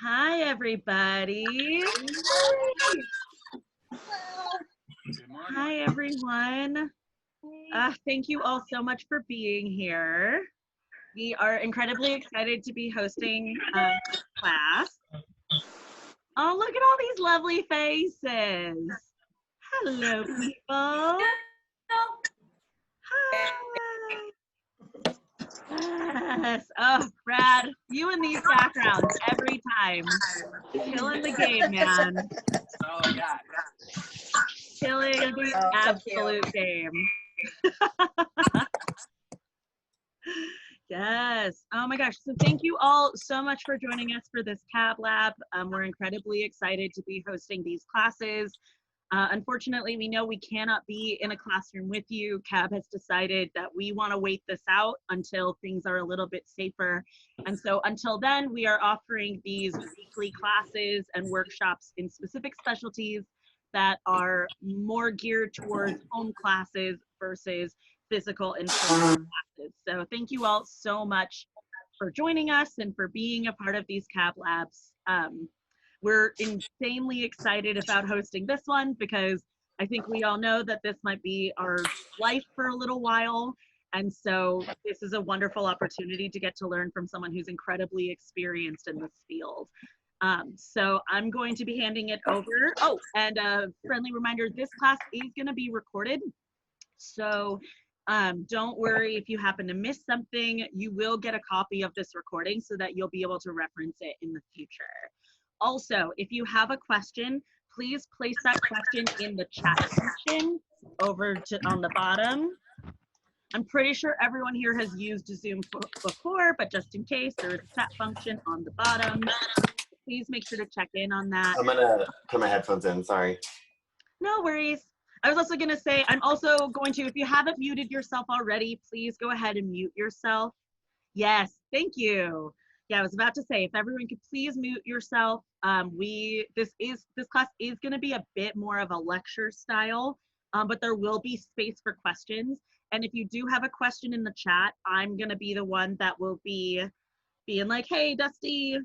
Hi, everybody. Hi, everyone. Thank you all so much for being here. We are incredibly excited to be hosting class. Oh, look at all these lovely faces. Hello, people. Hi. Yes. Oh, Brad, you in these backgrounds every time. Killing the game, man. Oh, yeah. Killing the absolute game. Yes. Oh my gosh. So thank you all so much for joining us for this CAB Lab. We're incredibly excited to be hosting these classes. Unfortunately, we know we cannot be in a classroom with you. CAB has decided that we want to wait this out until things are a little bit safer. And so until then, we are offering these weekly classes and workshops in specific specialties that are more geared towards home classes versus physical in-person classes. So thank you all so much for joining us and for being a part of these CAB Labs. We're insanely excited about hosting this one because I think we all know that this might be our life for a little while. And so this is a wonderful opportunity to get to learn from someone who's incredibly experienced in this field. So I'm going to be handing it over. Oh, and a friendly reminder, this class is going to be recorded. So don't worry if you happen to miss something, you will get a copy of this recording so that you'll be able to reference it in the future. Also, if you have a question, please place that question in the chat section over on the bottom. I'm pretty sure everyone here has used Zoom before, but just in case, there is a chat function on the bottom. Please make sure to check in on that. I'm gonna put my headphones in, sorry. No worries. I was also gonna say, I'm also going to, if you haven't muted yourself already, please go ahead and mute yourself. Yes, thank you. Yeah, I was about to say, if everyone could please mute yourself. This class is gonna be a bit more of a lecture style, but there will be space for questions. And if you do have a question in the chat, I'm gonna be the one that will be being like, hey, Dusty,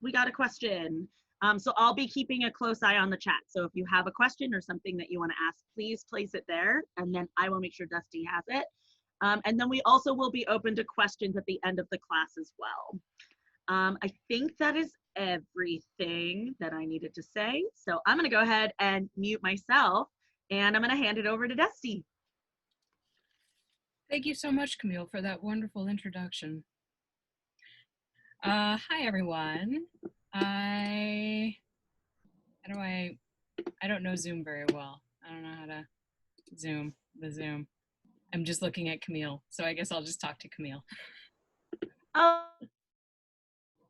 we got a question. So I'll be keeping a close eye on the chat. So if you have a question or something that you want to ask, please place it there, and then I will make sure Dusty has it. And then we also will be open to questions at the end of the class as well. I think that is everything that I needed to say. So I'm going to go ahead and mute myself, and I'm going to hand it over to Dusty. Thank you so much, Camille, for that wonderful introduction. Hi, everyone. I don't know Zoom very well. I don't know how to Zoom. I'm just looking at Camille, so I guess I'll just talk to Camille.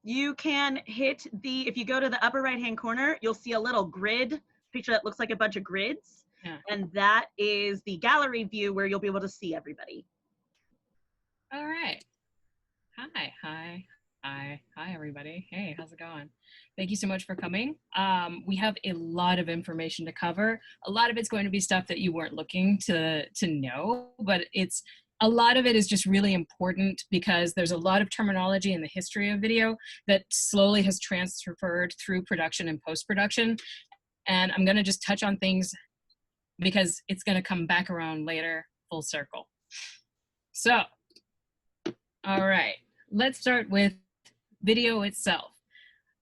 You can hit if you go to the upper right-hand corner, you'll see a little grid picture that looks like a bunch of grids. Yeah. And that is the gallery view where you'll be able to see everybody. All right. Hi, everybody. Hey, how's it going? Thank you so much for coming. We have a lot of information to cover. A lot of it's going to be stuff that you weren't looking to know, but a lot of it is just really important because there's a lot of terminology in the history of video that slowly has transferred through production and post-production. And I'm going to just touch on things because it's going to come back around later, full circle. So, all right, let's start with video itself.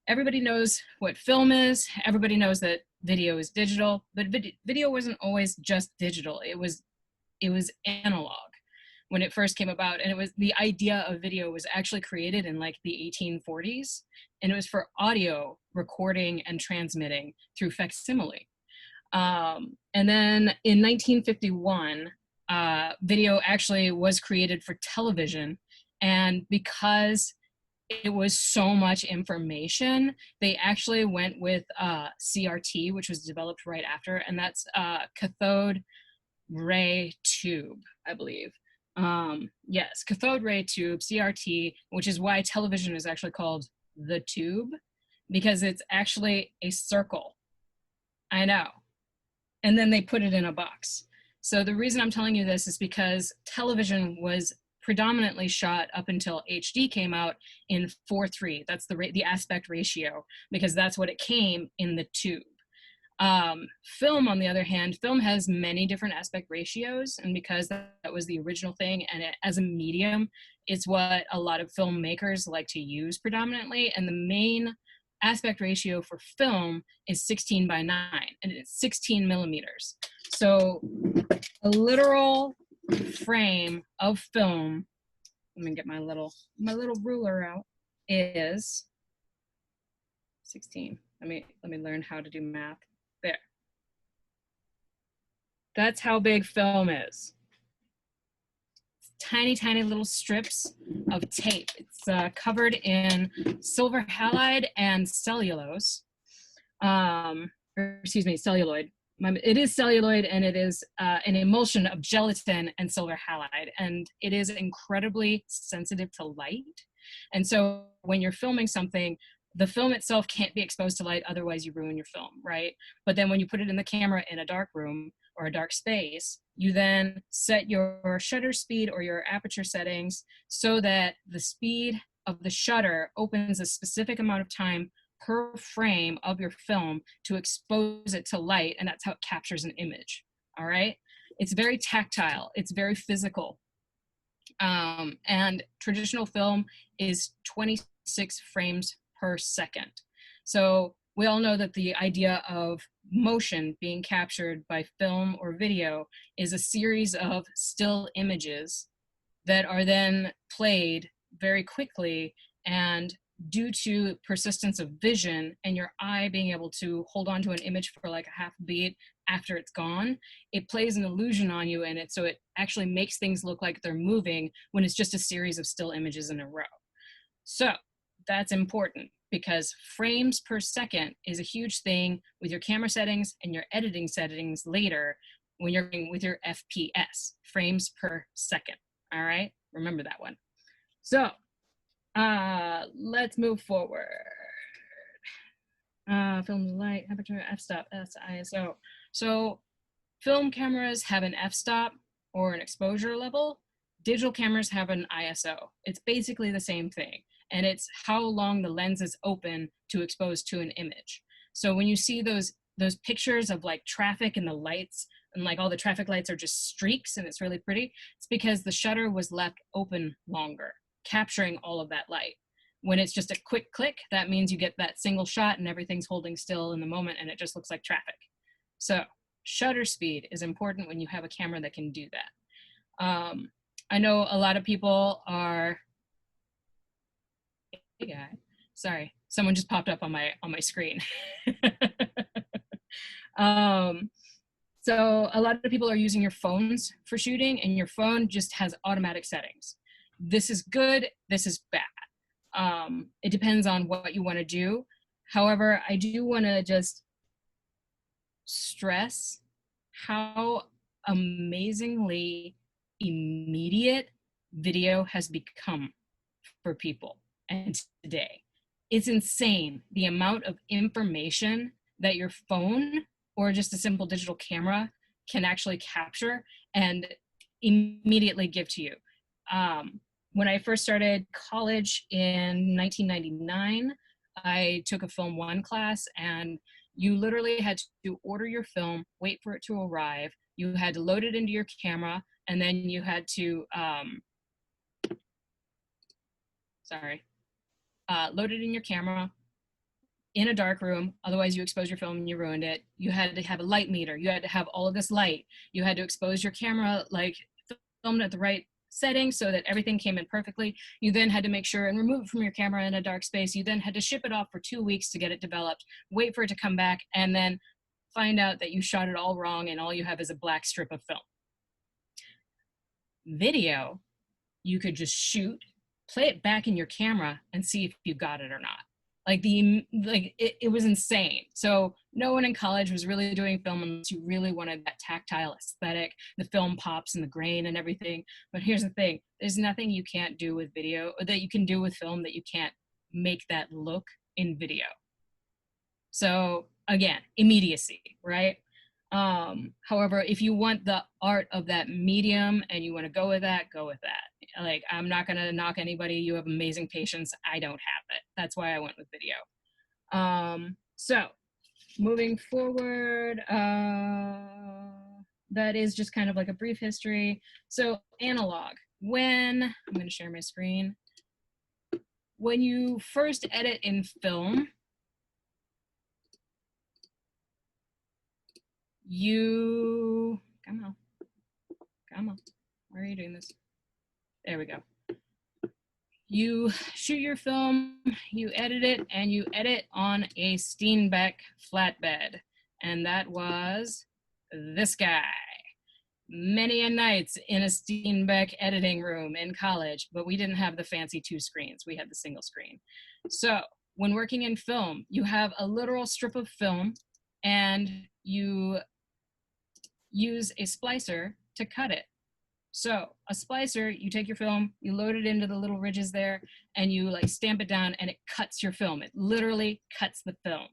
Everybody knows what film is. Everybody knows that video is digital, but video wasn't always just digital. It was analog when it first came about, and the idea of video was actually created in like the 1840s, and it was for audio recording and transmitting through facsimile. And then in 1951, video actually was created for television, and because it was so much information, they actually went with CRT, which was developed right after, and that's cathode ray tube, I believe. Yes, cathode ray tube, CRT, which is why television is actually called the tube, because it's actually a circle. I know. And then they put it in a box. So the reason I'm telling you this is because television was predominantly shot up until HD came out in 4:3. That's the aspect ratio, because that's what it came in the tube. Film, on the other hand, film has many different aspect ratios, and because that was the original thing, and as a medium, it's what a lot of filmmakers like to use predominantly, and the main aspect ratio for film is 16:9, and it's 16 millimeters. So a literal frame of film, let me get my little ruler out, is 16. Let me learn how to do math. There. That's how big film is. Tiny, tiny little strips of tape. It's covered in silver halide and cellulose. Celluloid. It is celluloid, and it is an emulsion of gelatin and silver halide, and it is incredibly sensitive to light. And so when you're filming something, the film itself can't be exposed to light, otherwise you ruin your film, right? But then when you put it in the camera in a dark room or a dark space, you then set your shutter speed or your aperture settings so that the speed of the shutter opens a specific amount of time per frame of your film to expose it to light, and that's how it captures an image, all right? It's very tactile, it's very physical. And traditional film is 26 frames per second. So we all know that the idea of motion being captured by film or video is a series of still images that are then played very quickly, and due to persistence of vision and your eye being able to hold on to an image for like a half beat after it's gone, it plays an illusion on you, and so it actually makes things look like they're moving when it's just a series of still images in a row. So that's important, because frames per second is a huge thing with your camera settings and your editing settings later when you're with your FPS, frames per second. All right, remember that one. So let's move forward. Film light, aperture, f-stop, ISO. So film cameras have an f-stop or an exposure level. Digital cameras have an ISO. It's basically the same thing, and it's how long the lens is open to expose to an image. So when you see those pictures of like traffic and the lights, and like all the traffic lights are just streaks and it's really pretty, it's because the shutter was left open longer, capturing all of that light. When it's just a quick click, that means you get that single shot and everything's holding still in the moment and it just looks like traffic. So shutter speed is important when you have a camera that can do that. I know a lot of people are, hey guy, sorry, someone just popped up on my screen. So a lot of people are using your phones for shooting, and your phone just has automatic settings. This is good, this is bad. It depends on what you want to do. However, I do want to just stress how amazingly immediate video has become for people and today. It's insane the amount of information that your phone or just a simple digital camera can actually capture and immediately give to you. When I first started college in 1999, I took a Film 1 class, and you literally had to order your film, wait for it to arrive. You had to load it into your camera, and then you had to, load it in your camera in a dark room. Otherwise you expose your film and you ruined it. You had to have a light meter. You had to have all of this light. You had to expose your camera, like filmed at the right setting so that everything came in perfectly. You then had to make sure and remove it from your camera in a dark space. You then had to ship it off for 2 weeks to get it developed, wait for it to come back, and then find out that you shot it all wrong and all you have is a black strip of film. Video, you could just shoot, play it back in your camera, and see if you got it or not. It was insane. So no one in college was really doing film unless you really wanted that tactile aesthetic, the film pops and the grain and everything. But here's the thing, there's nothing you can't do with video, or that you can do with film that you can't make that look in video. So again, immediacy, right? However, if you want the art of that medium and you want to go with that, go with that. Like, I'm not gonna knock anybody. You have amazing patience. I don't have it. That's why I went with video. So moving forward, that is just kind of like a brief history. So analog, I'm gonna share my screen. When you first edit in film, come on, why are you doing this? There we go. You shoot your film, you edit it, and you edit on a Steenbeck flatbed. And that was this guy. Many a nights in a Steenbeck editing room in college, but we didn't have the fancy 2 screens. We had the single screen. So when working in film, you have a literal strip of film and you use a splicer to cut it. So a splicer, you take your film, you load it into the little ridges there, and you like stamp it down, and it cuts your film. It literally cuts the film.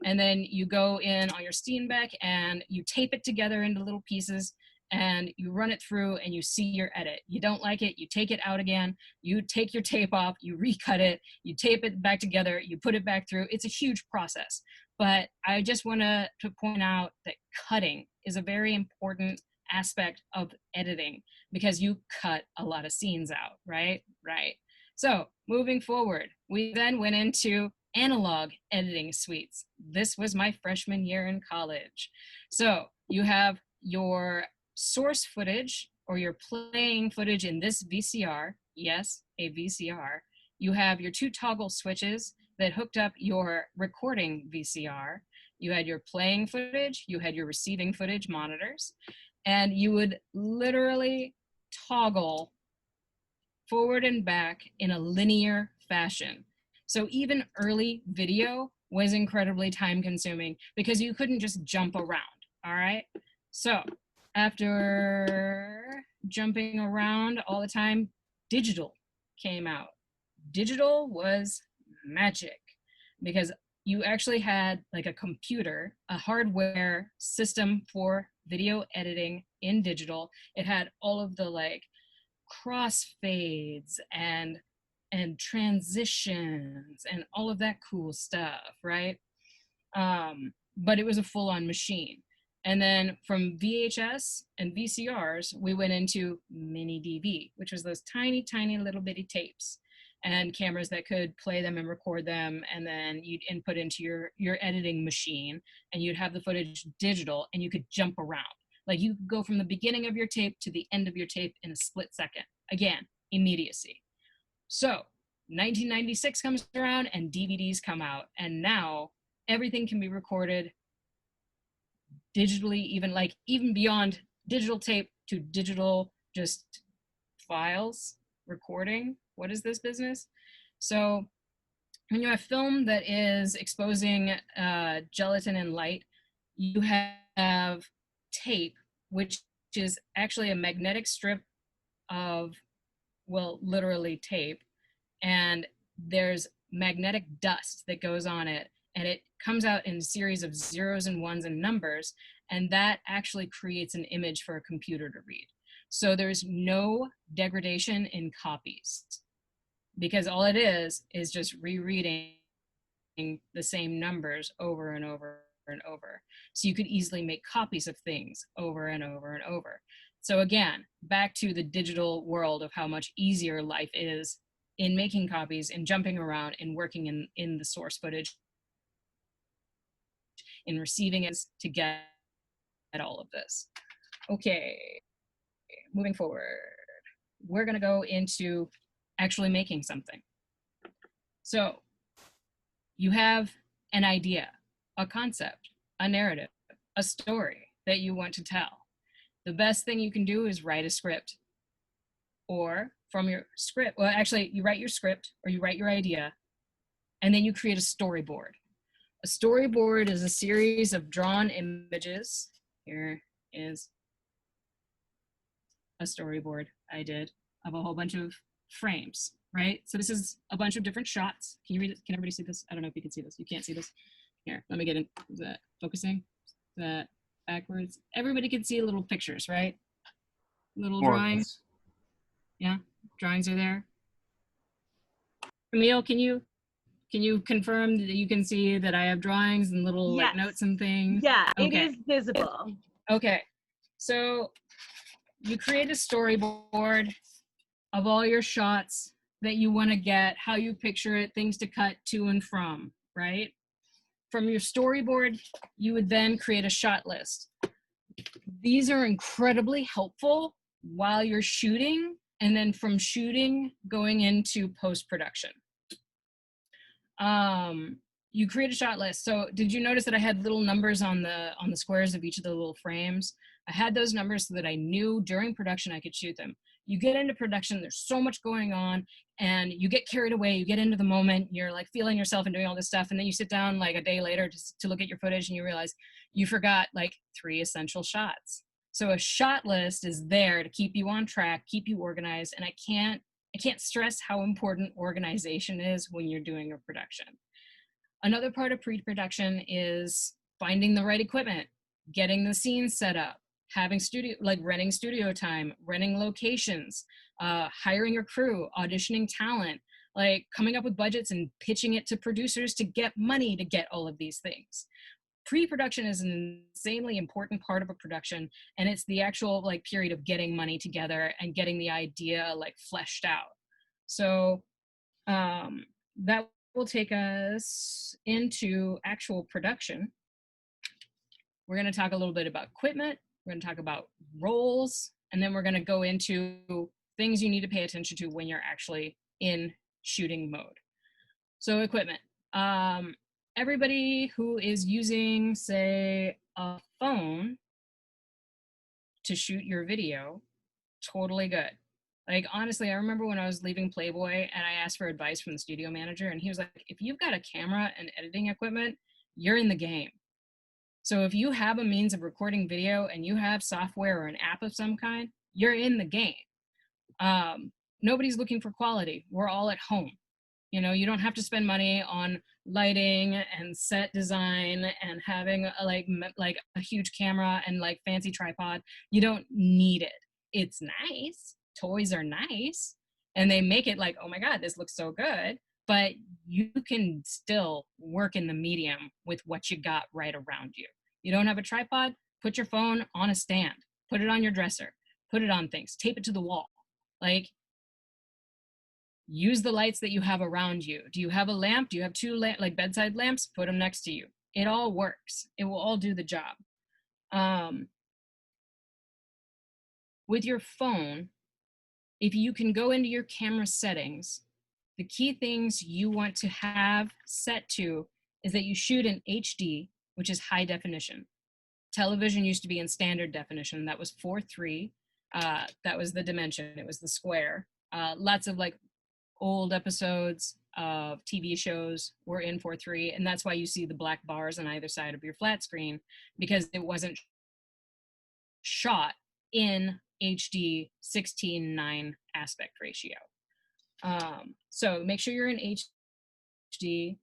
And then you go in on your Steenbeck and you tape it together into little pieces, and you run it through and you see your edit. You don't like it, you take it out again, you take your tape off, you recut it, you tape it back together, you put it back through. It's a huge process. But I just want to point out that cutting is a very important aspect of editing, because you cut a lot of scenes out, right? Right. So moving forward, we then went into analog editing suites. This was my freshman year in college. So you have your source footage or your playing footage in this VCR. Yes, a VCR. You have your 2 toggle switches that hooked up your recording VCR. You had your playing footage, you had your receiving footage monitors, and you would literally toggle forward and back in a linear fashion. So even early video was incredibly time consuming because you couldn't just jump around, all right? So after jumping around all the time, digital came out. Digital was magic because you actually had like a computer, a hardware system for video editing in digital. It had all of the like crossfades and transitions and all of that cool stuff, right? But it was a full-on machine. And then from VHS and VCRs, we went into mini DV, which was those tiny, tiny little bitty tapes, and cameras that could play them and record them, and then you'd input into your editing machine, and you'd have the footage digital, and you could jump around. Like you could go from the beginning of your tape to the end of your tape in a split second. Again, immediacy. So 1996 comes around and DVDs come out, and now everything can be recorded digitally, even beyond digital tape to digital just files recording. What is this business? So when you have film that is exposing gelatin and light, you have tape, which is actually a magnetic strip of, well, literally tape, and there's magnetic dust that goes on it, and it comes out in a series of zeros and ones and numbers, and that actually creates an image for a computer to read. So there's no degradation in copies, because all it is just rereading the same numbers over and over and over. So you could easily make copies of things over and over and over. So again, back to the digital world of how much easier life is in making copies and jumping around and working in the source footage, in receiving it to get all of this. Okay, moving forward, we're gonna go into actually making something. So you have an idea, a concept, a narrative, a story that you want to tell. The best thing you can do is write a script. Or from your script, well, actually, you write your script or you write your idea, and then you create a storyboard. A storyboard is a series of drawn images. Here is a storyboard I did of a whole bunch of frames, right? So this is a bunch of different shots. Can you read it? Can everybody see this? I don't know if you can see this. You can't see this. Here, let me get in. Is that focusing? Is that backwards? Everybody can see little pictures, right? Little drawings. Yeah, Drawings are there. Camille, can you confirm that you can see that I have drawings and little like Yes. notes and things? Yeah, it Okay. is visible. Okay. So you create a storyboard of all your shots that you want to get, how you picture it, things to cut to and from, right? From your storyboard, you would then create a shot list. These are incredibly helpful while you're shooting, and then from shooting going into post-production. You create a shot list. So did you notice that I had little numbers on the squares of each of the little frames? I had those numbers so that I knew during production I could shoot them. You get into production, there's so much going on, and you get carried away, you get into the moment, you're like feeling yourself and doing all this stuff, and then you sit down like a day later to look at your footage and you realize you forgot like 3 essential shots. So a shot list is there to keep you on track, keep you organized, and I can't stress how important organization is when you're doing a production. Another part of pre-production is finding the right equipment, getting the scenes set up, having renting studio time, renting locations, hiring a crew, auditioning talent, like coming up with budgets and pitching it to producers to get money to get all of these things. Pre-production is an insanely important part of a production, and it's the actual like period of getting money together and getting the idea like fleshed out. So that will take us into actual production. We're going to talk a little bit about equipment. We're going to talk about roles, and then we're going to go into things you need to pay attention to when you're actually in shooting mode. So equipment. Everybody who is using, say, a phone to shoot your video, totally good. Like, honestly, I remember when I was leaving Playboy and I asked for advice from the studio manager, and he was like, if you've got a camera and editing equipment, you're in the game. So if you have a means of recording video and you have software or an app of some kind, you're in the game. Nobody's looking for quality. We're all at home. You know, you don't have to spend money on lighting and set design and having like a huge camera and like fancy tripod. You don't need it. It's nice. Toys are nice. And they make it like, oh my God, this looks so good. But you can still work in the medium with what you got right around you. You don't have a tripod? Put your phone on a stand. Put it on your dresser. Put it on things. Tape it to the wall. Like, use the lights that you have around you. Do you have a lamp? Do you have 2 like bedside lamps? Put them next to you. It all works. It will all do the job. With your phone, if you can go into your camera settings, the key things you want to have set to is that you shoot in HD, which is high definition. Television used to be in standard definition. That was 4:3. That was the dimension. It was the square. Lots of like old episodes of TV shows were in 4:3, and that's why you see the black bars on either side of your flat screen, because it wasn't shot in HD 16:9 aspect ratio. So make sure you're in HD.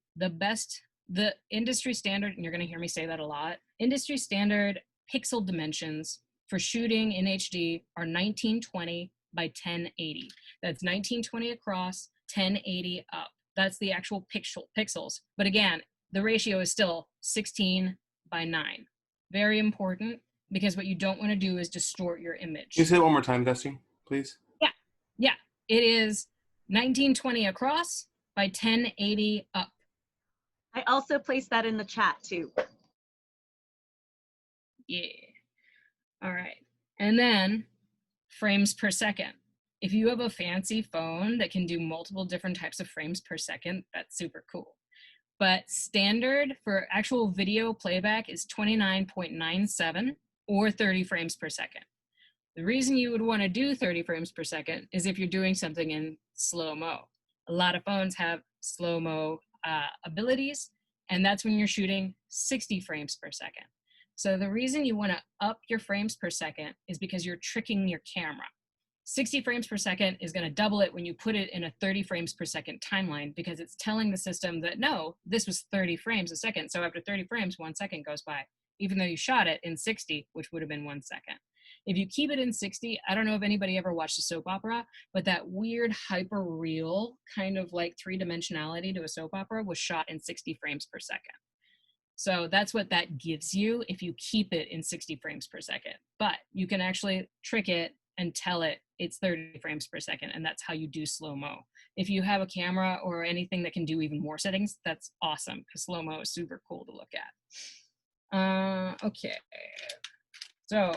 The industry standard, and you're going to hear me say that a lot, industry standard pixel dimensions for shooting in HD are 1920 by 1080. That's 1920 across, 1080 up. That's the actual pixels. But again, the ratio is still 16 by 9. Very important, because what you don't want to do is distort your image. Can you say it one more time, Dusty, please? Yeah. It is 1920 across by 1080 up. I also placed that in the chat too. Yeah. All right. And then frames per second. If you have a fancy phone that can do multiple different types of frames per second, that's super cool. But standard for actual video playback is 29.97 or 30 frames per second. The reason you would want to do 30 frames per second is if you're doing something in slow-mo. A lot of phones have slow-mo abilities, and that's when you're shooting 60 frames per second. So the reason you want to up your frames per second is because you're tricking your camera. 60 frames per second is going to double it when you put it in a 30 frames per second timeline, because it's telling the system that, no, this was 30 frames a second. So after 30 frames, 1 second goes by, even though you shot it in 60, which would have been 1 second. If you keep it in 60, I don't know if anybody ever watched a soap opera, but that weird hyper real kind of like three-dimensionality to a soap opera was shot in 60 frames per second. So that's what that gives you if you keep it in 60 frames per second. But you can actually trick it and tell it it's 30 frames per second, and that's how you do slow-mo. If you have a camera or anything that can do even more settings, that's awesome, because slow-mo is super cool to look at. Okay, so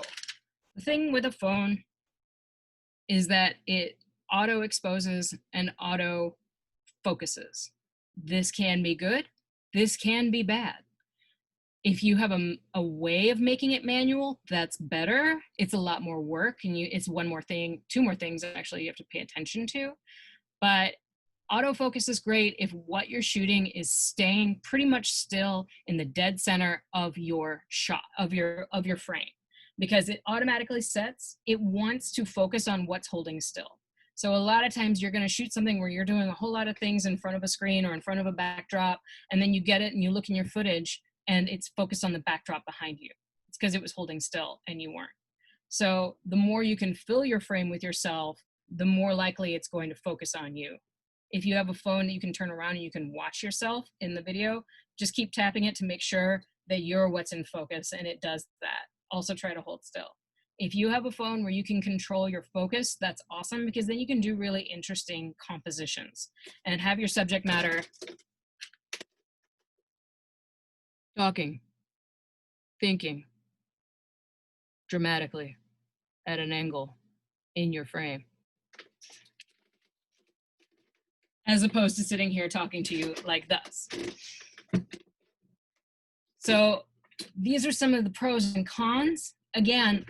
the thing with a phone is that it auto exposes and auto focuses. This can be good, this can be bad. If you have a way of making it manual, that's better. It's a lot more work, and it's one more thing, two more things actually you have to pay attention to. But autofocus is great if what you're shooting is staying pretty much still in the dead center of your shot, of your frame, because it automatically sets, it wants to focus on what's holding still. So a lot of times you're going to shoot something where you're doing a whole lot of things in front of a screen or in front of a backdrop, and then you get it and you look in your footage and it's focused on the backdrop behind you. It's because it was holding still and you weren't. So the more you can fill your frame with yourself, the more likely it's going to focus on you. If you have a phone that you can turn around and you can watch yourself in the video, just keep tapping it to make sure that you're what's in focus, and it does that. Also try to hold still. If you have a phone where you can control your focus, that's awesome, because then you can do really interesting compositions and have your subject matter talking, thinking dramatically at an angle in your frame, as opposed to sitting here talking to you like this. So these are some of the pros and cons. Again,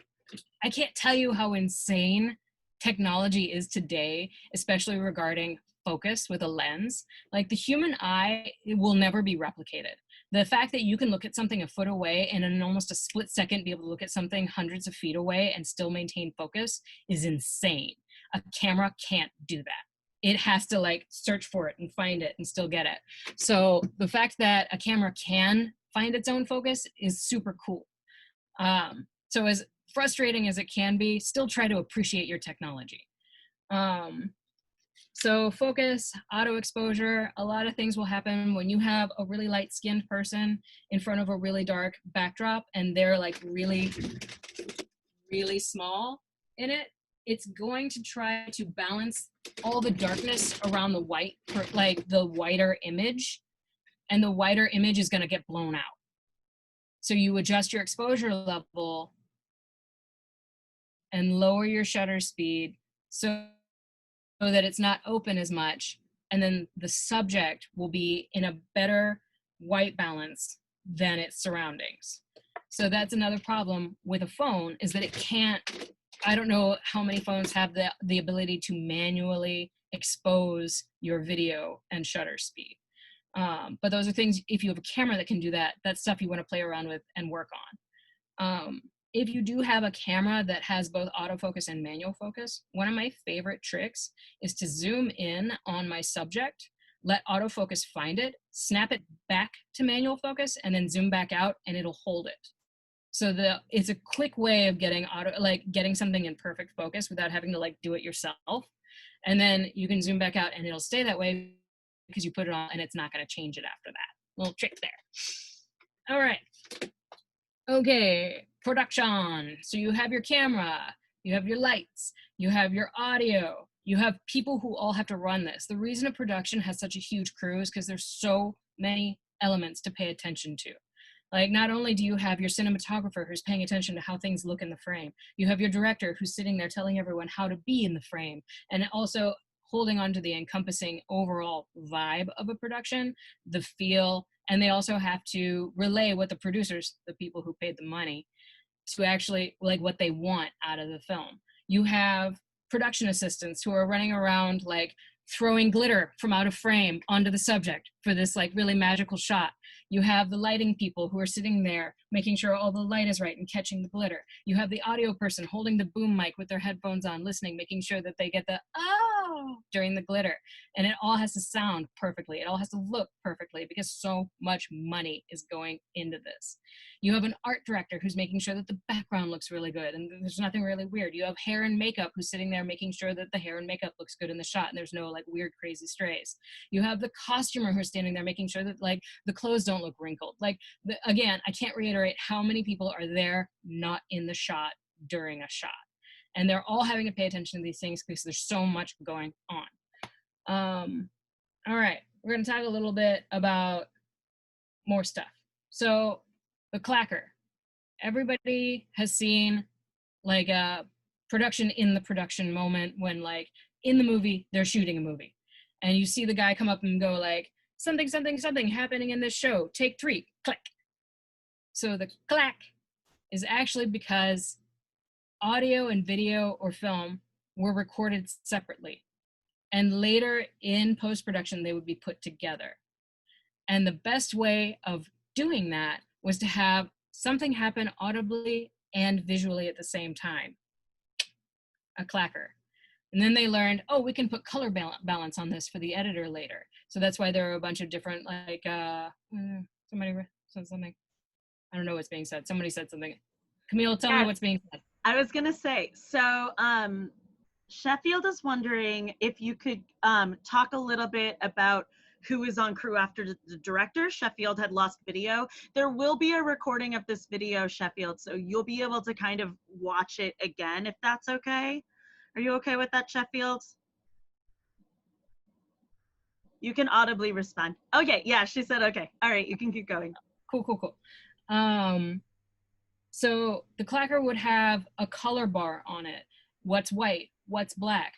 I can't tell you how insane technology is today, especially regarding focus with a lens. Like, the human eye, it will never be replicated. The fact that you can look at something a foot away and in almost a split second be able to look at something hundreds of feet away and still maintain focus is insane. A camera can't do that. It has to like search for it and find it and still get it. So the fact that a camera can find its own focus is super cool. So as frustrating as it can be, still try to appreciate your technology. So focus, auto exposure, a lot of things will happen when you have a really light skinned person in front of a really dark backdrop and they're like really, really small in it. It's going to try to balance all the darkness around the white, like the whiter image, and the whiter image is going to get blown out. So you adjust your exposure level and lower your shutter speed so that it's not open as much, and then the subject will be in a better white balance than its surroundings. So that's another problem with a phone, is that it can't, I don't know how many phones have the ability to manually expose your video and shutter speed. But those are things, if you have a camera that can do that, that's stuff you want to play around with and work on. If you do have a camera that has both autofocus and manual focus, one of my favorite tricks is to zoom in on my subject, let autofocus find it, snap it back to manual focus, and then zoom back out, and it'll hold it. So it's a quick way of getting getting something in perfect focus without having to like do it yourself. And then you can zoom back out and it'll stay that way because you put it on and it's not going to change it after that. Little trick there. All right. Okay, production. So you have your camera, you have your lights, you have your audio, you have people who all have to run this. The reason a production has such a huge crew is because there's so many elements to pay attention to. Like, not only do you have your cinematographer who's paying attention to how things look in the frame, you have your director who's sitting there telling everyone how to be in the frame, and also holding on to the encompassing overall vibe of a production, the feel, and they also have to relay what the producers, the people who paid the money, to actually, like, what they want out of the film. You have production assistants who are running around, like, throwing glitter from out of frame onto the subject for this, like, really magical shot. You have the lighting people who are sitting there making sure all the light is right and catching the glitter. You have the audio person holding the boom mic with their headphones on, listening, making sure that they get the, oh, during the glitter. And it all has to sound perfectly. It all has to look perfectly because so much money is going into this. You have an art director who's making sure that the background looks really good and there's nothing really weird. You have hair and makeup who's sitting there making sure that the hair and makeup looks good in the shot and there's no like weird, crazy strays. You have the costumer who's standing there making sure that like the clothes don't look wrinkled. Like, again, I can't reiterate how many people are there not in the shot during a shot. And they're all having to pay attention to these things because there's so much going on. All right, we're gonna talk a little bit about more stuff. So the clacker. Everybody has seen like a production in the production moment when like in the movie, they're shooting a movie. And you see the guy come up and go like, something, something, something happening in this show, take 3, click. So the clack is actually because audio and video or film were recorded separately. And later in post-production, they would be put together. And the best way of doing that was to have something happen audibly and visually at the same time. A clacker. And then they learned, oh, we can put color balance on this for the editor later. So that's why there are a bunch of different, like, somebody said something. I don't know what's being said. Somebody said something. Camille, tell me what's being said. I was gonna say, so Sheffield is wondering if you could talk a little bit about who is on crew after the director. Sheffield had lost video. There will be a recording of this video, Sheffield, so you'll be able to kind of watch it again if that's okay. Are you okay with that, Sheffield? You can audibly respond. Okay, yeah, she said okay. All right, you can keep going. Cool. So the clacker would have a color bar on it. What's white, what's black,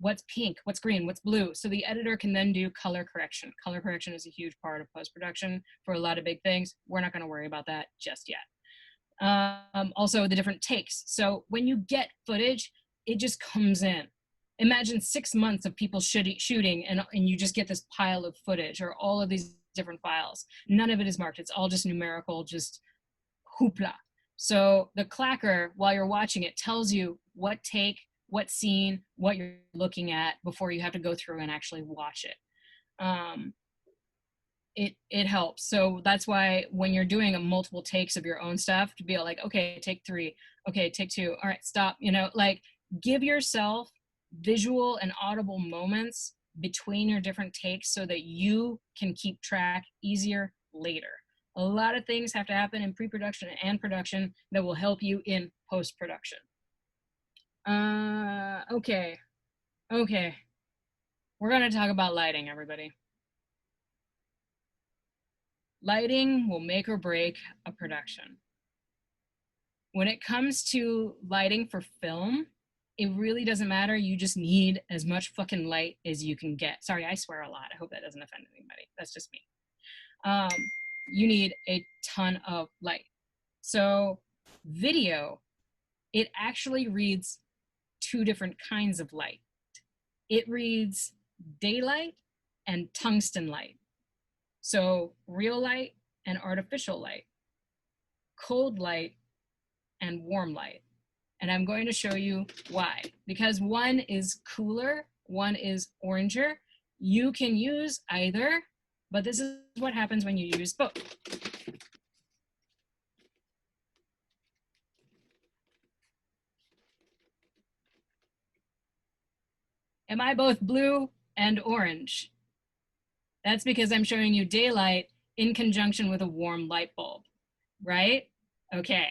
what's pink, what's green, what's blue. So the editor can then do color correction. Color correction is a huge part of post-production for a lot of big things. We're not gonna worry about that just yet. Also the different takes. So when you get footage, it just comes in. Imagine 6 months of people shooting and you just get this pile of footage or all of these different files. None of it is marked. It's all just numerical, just hoopla. So the clacker, while you're watching it, tells you what take, what scene, what you're looking at before you have to go through and actually watch it. It helps. So that's why when you're doing multiple takes of your own stuff, to be like, okay, take 3, okay, take 2, all right, stop, you know, like give yourself visual and audible moments between your different takes so that you can keep track easier later. A lot of things have to happen in pre-production and production that will help you in post-production. Okay. We're gonna talk about lighting, everybody. Lighting will make or break a production. When it comes to lighting for film, it really doesn't matter. You just need as much fucking light as you can get. Sorry, I swear a lot. I hope that doesn't offend anybody. That's just me. You need a ton of light. So video, it actually reads 2 different kinds of light. It reads daylight and tungsten light. So real light and artificial light, cold light and warm light. And I'm going to show you why. Because one is cooler, one is oranger. You can use either, but this is what happens when you use both. Am I both blue and orange? That's because I'm showing you daylight in conjunction with a warm light bulb, right? Okay,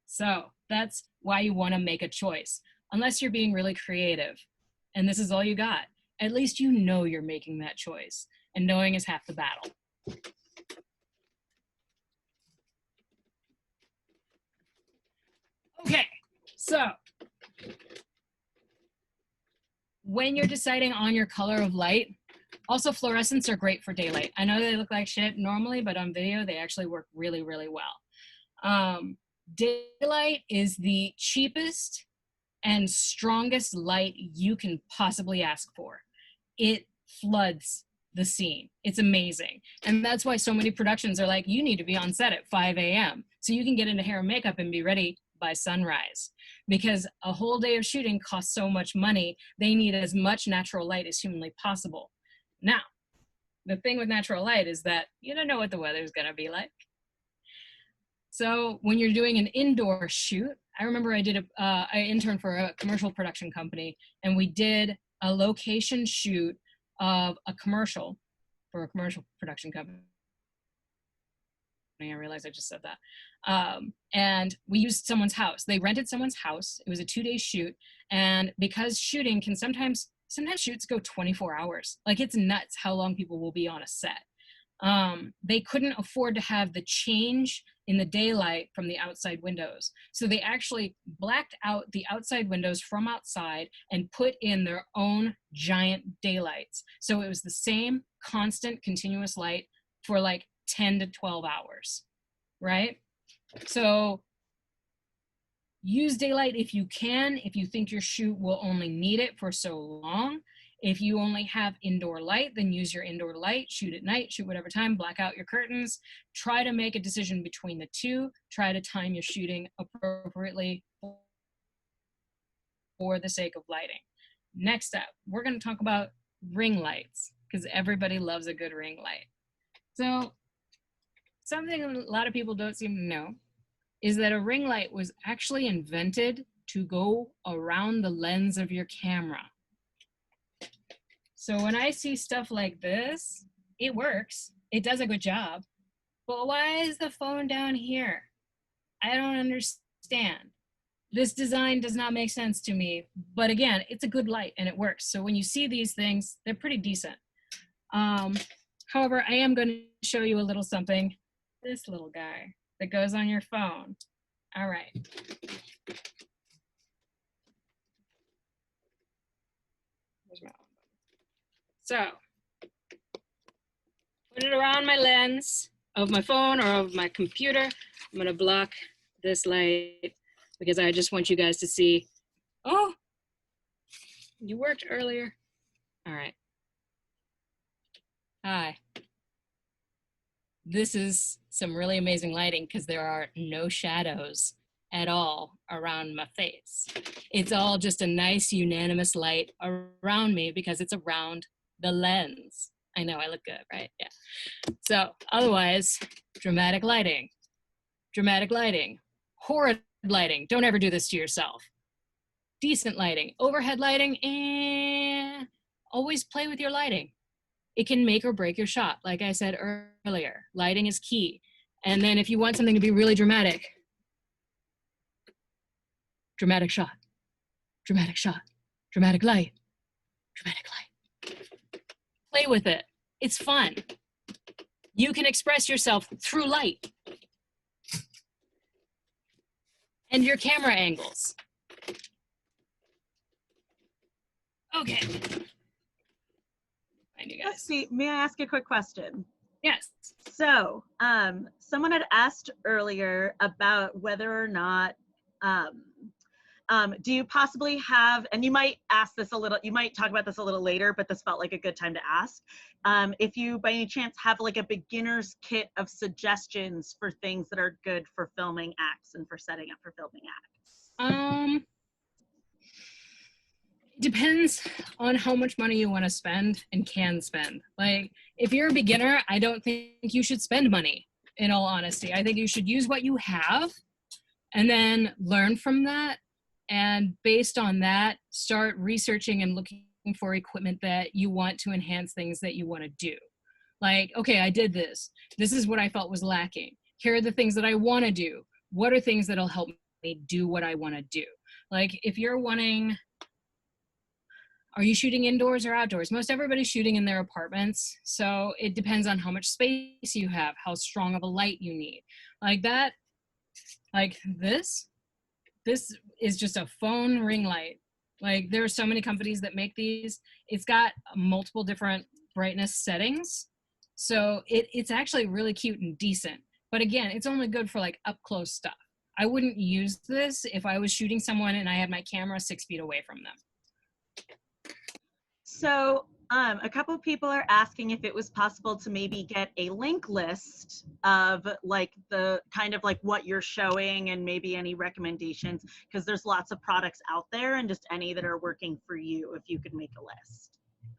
so that's why you want to make a choice. Unless you're being really creative and this is all you got, at least you know you're making that choice, and knowing is half the battle. Okay, so when you're deciding on your color of light, also fluorescents are great for daylight. I know they look like shit normally, but on video, they actually work really, really well. Daylight is the cheapest and strongest light you can possibly ask for. It floods the scene. It's amazing. And that's why so many productions are like, you need to be on set at 5 a.m. so you can get into hair and makeup and be ready by sunrise, because a whole day of shooting costs so much money. They need as much natural light as humanly possible. Now, the thing with natural light is that you don't know what the weather's gonna be like. So when you're doing an indoor shoot, I remember I interned for a commercial production company, and we did a location shoot of a commercial for a commercial production company. I realized I just said that. And we used someone's house. They rented someone's house. It was a 2-day shoot. And because shooting can sometimes shoots go 24 hours. Like, it's nuts how long people will be on a set. They couldn't afford to have the change in the daylight from the outside windows. So they actually blacked out the outside windows from outside and put in their own giant daylights. So it was the same constant continuous light for like 10 to 12 hours, right? So use daylight if you can, if you think your shoot will only need it for so long. If you only have indoor light, then use your indoor light, shoot at night, shoot whatever time, black out your curtains. Try to make a decision between the two. Try to time your shooting appropriately for the sake of lighting. Next up, we're going to talk about ring lights, because everybody loves a good ring light. So something a lot of people don't seem to know is that a ring light was actually invented to go around the lens of your camera. So when I see stuff like this, it works. It does a good job. But why is the phone down here? I don't understand. This design does not make sense to me. But again, it's a good light and it works. So when you see these things, they're pretty decent. However, I am going to show you a little something. This little guy that goes on your phone. All right. Where's my So, put it around my lens of my phone or of my computer. I'm gonna block this light because I just want you guys to see, oh, you worked earlier. All right. Hi. This is some really amazing lighting because there are no shadows at all around my face. It's all just a nice unanimous light around me because it's around the lens. I know I look good, right? Yeah. So otherwise, dramatic lighting, horrid lighting. Don't ever do this to yourself. Decent lighting, overhead lighting, and always play with your lighting. It can make or break your shot. Like I said earlier, lighting is key. And then if you want something to be really dramatic, dramatic shot, dramatic light, dramatic light. Play with it. It's fun. You can express yourself through light and your camera angles. Okay. Find you guys. See, may I ask a quick question? Yes. So, someone had asked earlier about whether or not, do you possibly have, and you might ask this a little, you might talk about this a little later, but this felt like a good time to ask, if you by any chance have like a beginner's kit of suggestions for things that are good for filming acts and for setting up for filming acts. Depends on how much money you want to spend and can spend. Like, if you're a beginner, I don't think you should spend money, in all honesty. I think you should use what you have and then learn from that. And based on that, start researching and looking for equipment that you want to enhance things that you want to do. Like, okay, I did this. This is what I felt was lacking. Here are the things that I want to do. What are things that'll help me do what I want to do? Like, if you're wanting, are you shooting indoors or outdoors? Most everybody's shooting in their apartments. So it depends on how much space you have, how strong of a light you need. Like that, like this is just a phone ring light. Like, there are so many companies that make these. It's got multiple different brightness settings. So it's actually really cute and decent. But again, it's only good for like up close stuff. I wouldn't use this if I was shooting someone and I had my camera 6 feet away from them. So A couple of people are asking if it was possible to maybe get a link list of like the kind of like what you're showing and maybe any recommendations, because there's lots of products out there and just any that are working for you, if you could make a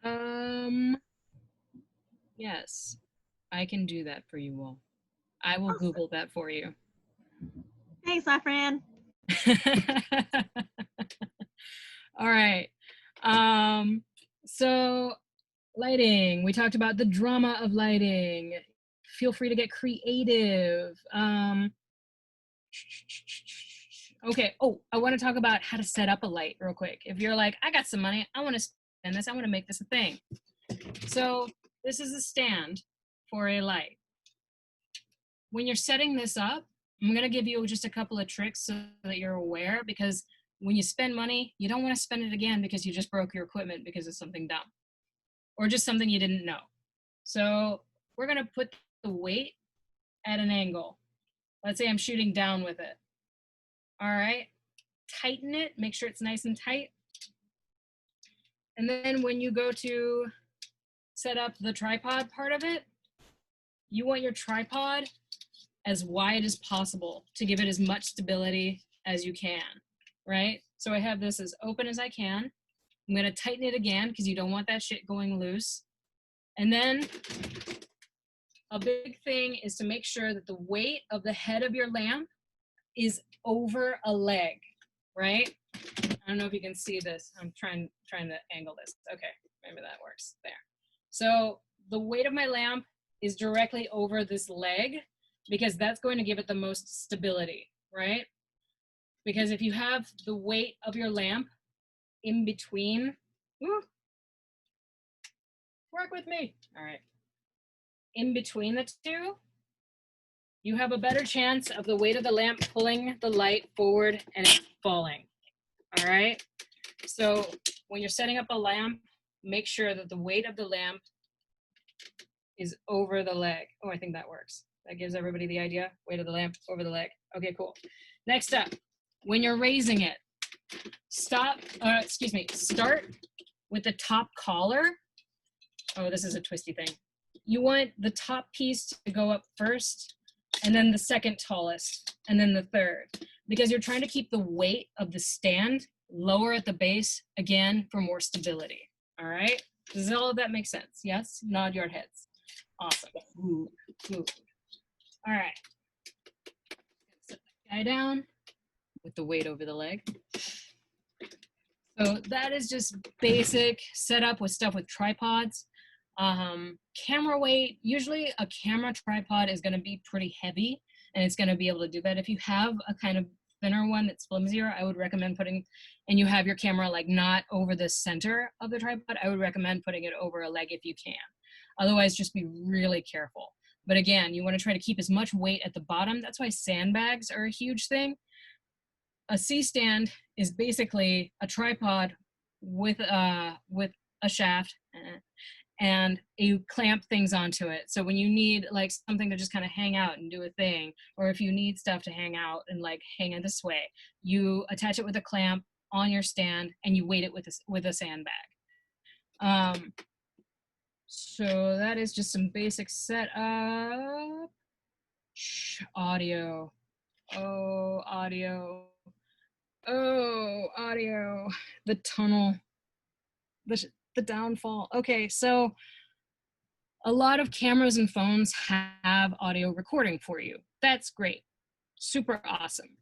list. Yes, I can do that for you all. I will Awesome. Google that for you. Thanks, my friend. All right. So lighting, we talked about the drama of lighting. Feel free to get creative. Okay. Oh, I want to talk about how to set up a light real quick. If you're like, I got some money, I want to spend this, I want to make this a thing. So this is a stand for a light. When you're setting this up, I'm going to give you just a couple of tricks so that you're aware, because when you spend money, you don't want to spend it again because you just broke your equipment because of something dumb or just something you didn't know. So we're going to put the weight at an angle. Let's say I'm shooting down with it. All right, tighten it, make sure it's nice and tight. And then when you go to set up the tripod part of it, you want your tripod as wide as possible to give it as much stability as you can, right? So I have this as open as I can. I'm gonna tighten it again because you don't want that shit going loose. And then a big thing is to make sure that the weight of the head of your lamp is over a leg, right? I don't know if you can see this. I'm trying to angle this. Okay, maybe that works there. So the weight of my lamp is directly over this leg because that's going to give it the most stability, right? Because if you have the weight of your lamp in between, work with me. All right. In between the two, you have a better chance of the weight of the lamp pulling the light forward and it falling. All right. So when you're setting up a lamp, make sure that the weight of the lamp is over the leg. Oh, I think that works. That gives everybody the idea. Weight of the lamp over the leg. Okay, cool. Next up, when you're raising it, start with the top collar. Oh, this is a twisty thing. You want the top piece to go up first, and then the second tallest, and then the third, because you're trying to keep the weight of the stand lower at the base, again, for more stability. All right? Does all of that make sense? Yes? Nod your heads. Awesome. Ooh. All right. Set the guy down with the weight over the leg. So that is just basic setup with stuff with tripods. Camera weight, usually a camera tripod is going to be pretty heavy and it's going to be able to do that. If you have a kind of thinner one that's flimsier, I would recommend putting, and you have your camera like not over the center of the tripod, I would recommend putting it over a leg if you can. Otherwise, just be really careful. But again, you want to try to keep as much weight at the bottom. That's why sandbags are a huge thing. A C-stand is basically a tripod with a shaft and you clamp things onto it. So when you need like something to just kind of hang out and do a thing, or if you need stuff to hang out and like hang in this way, you attach it with a clamp on your stand and you weight it with a sandbag. So that is just some basic setup. Audio. Oh, audio. Oh, audio. The tunnel. The downfall. Okay, so a lot of cameras and phones have audio recording for you. That's great. Super awesome.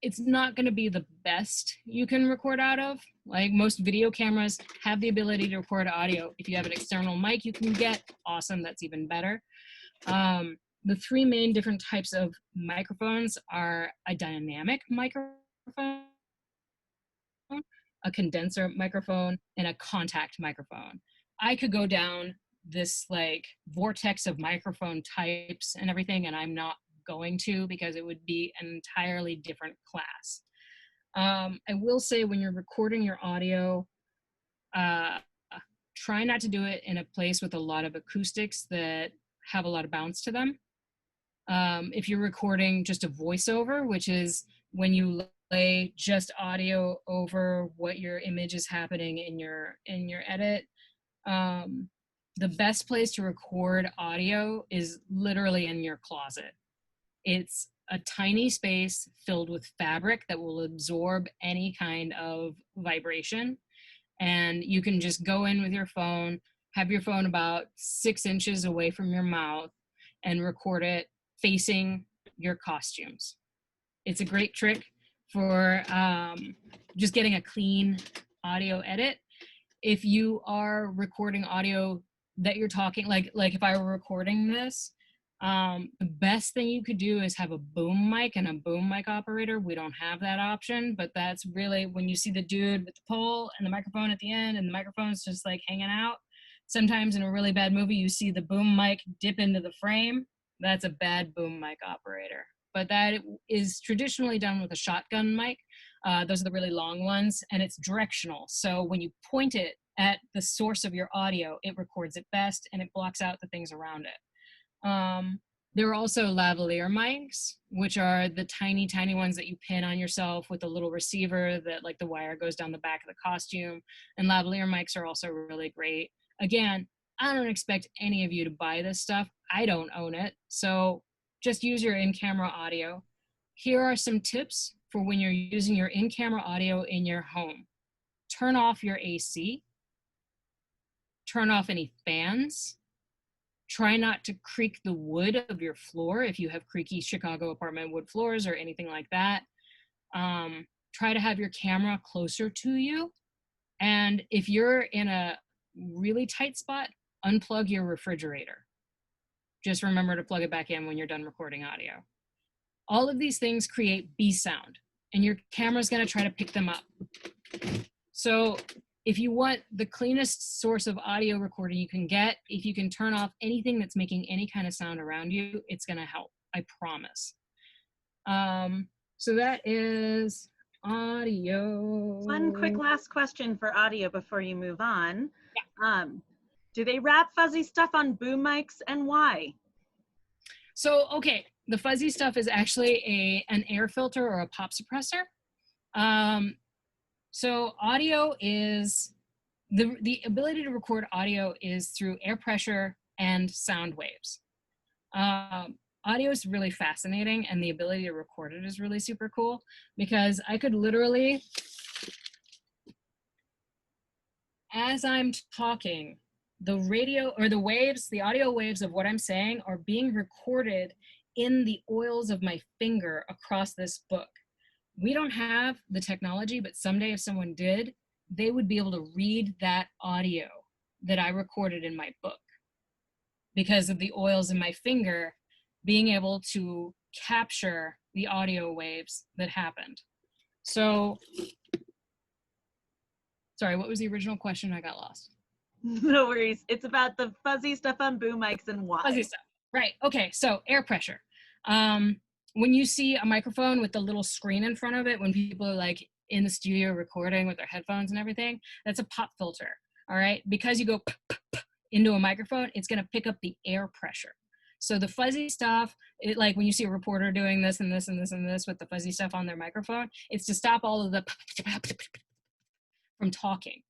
It's not going to be the best you can record out of. Like most video cameras have the ability to record audio. If you have an external mic you can get, awesome, that's even better. The three main different types of microphones are a dynamic microphone, a condenser microphone, and a contact microphone. I could go down this like vortex of microphone types and everything, and I'm not going to because it would be an entirely different class. I will say when you're recording your audio, try not to do it in a place with a lot of acoustics that have a lot of bounce to them. If you're recording just a voiceover, which is when you lay just audio over what your image is happening in your edit, the best place to record audio is literally in your closet. It's a tiny space filled with fabric that will absorb any kind of vibration. And you can just go in with your phone, have your phone about 6 inches away from your mouth, and record it facing your costumes. It's a great trick for just getting a clean audio edit. If you are recording audio that you're talking, like if I were recording this, the best thing you could do is have a boom mic and a boom mic operator. We don't have that option, but that's really when you see the dude with the pole and the microphone at the end and the microphone's just like hanging out. Sometimes in a really bad movie, you see the boom mic dip into the frame. That's a bad boom mic operator. But that is traditionally done with a shotgun mic. Those are the really long ones, and it's directional. So when you point it at the source of your audio, it records it best and it blocks out the things around it. There are also lavalier mics, which are the tiny, tiny ones that you pin on yourself with a little receiver that like the wire goes down the back of the costume. And lavalier mics are also really great. Again, I don't expect any of you to buy this stuff. I don't own it. So just use your in-camera audio. Here are some tips for when you're using your in-camera audio in your home. Turn off your AC. Turn off any fans. Try not to creak the wood of your floor if you have creaky Chicago apartment wood floors or anything like that. Try to have your camera closer to you. And if you're in a really tight spot, unplug your refrigerator. Just remember to plug it back in when you're done recording audio. All of these things create B sound, and your camera's gonna try to pick them up. So if you want the cleanest source of audio recording you can get, if you can turn off anything that's making any kind of sound around you, it's gonna help, I promise. So that is audio. One quick last question for audio before you move on. Yeah. Do they wrap fuzzy stuff on boom mics, and why? So, okay, the fuzzy stuff is actually an air filter or a pop suppressor. So audio is, the ability to record audio is through air pressure and sound waves. Audio is really fascinating, and the ability to record it is really super cool, because I could literally, as I'm talking, the radio or the waves, the audio waves of what I'm saying are being recorded in the oils of my finger across this book. We don't have the technology, but someday if someone did, they would be able to read that audio that I recorded in my book because of the oils in my finger being able to capture the audio waves that happened. So, sorry, what was the original question? I got lost. No worries. It's about the fuzzy stuff on boom mics and why. Fuzzy stuff. Right. Okay. So air pressure. When you see a microphone with the little screen in front of it, when people are like in the studio recording with their headphones and everything, that's a pop filter. All right. Because you go into a microphone, it's going to pick up the air pressure. So the fuzzy stuff, like when you see a reporter doing this and this and this and this with the fuzzy stuff on their microphone, it's to stop all of the from talking.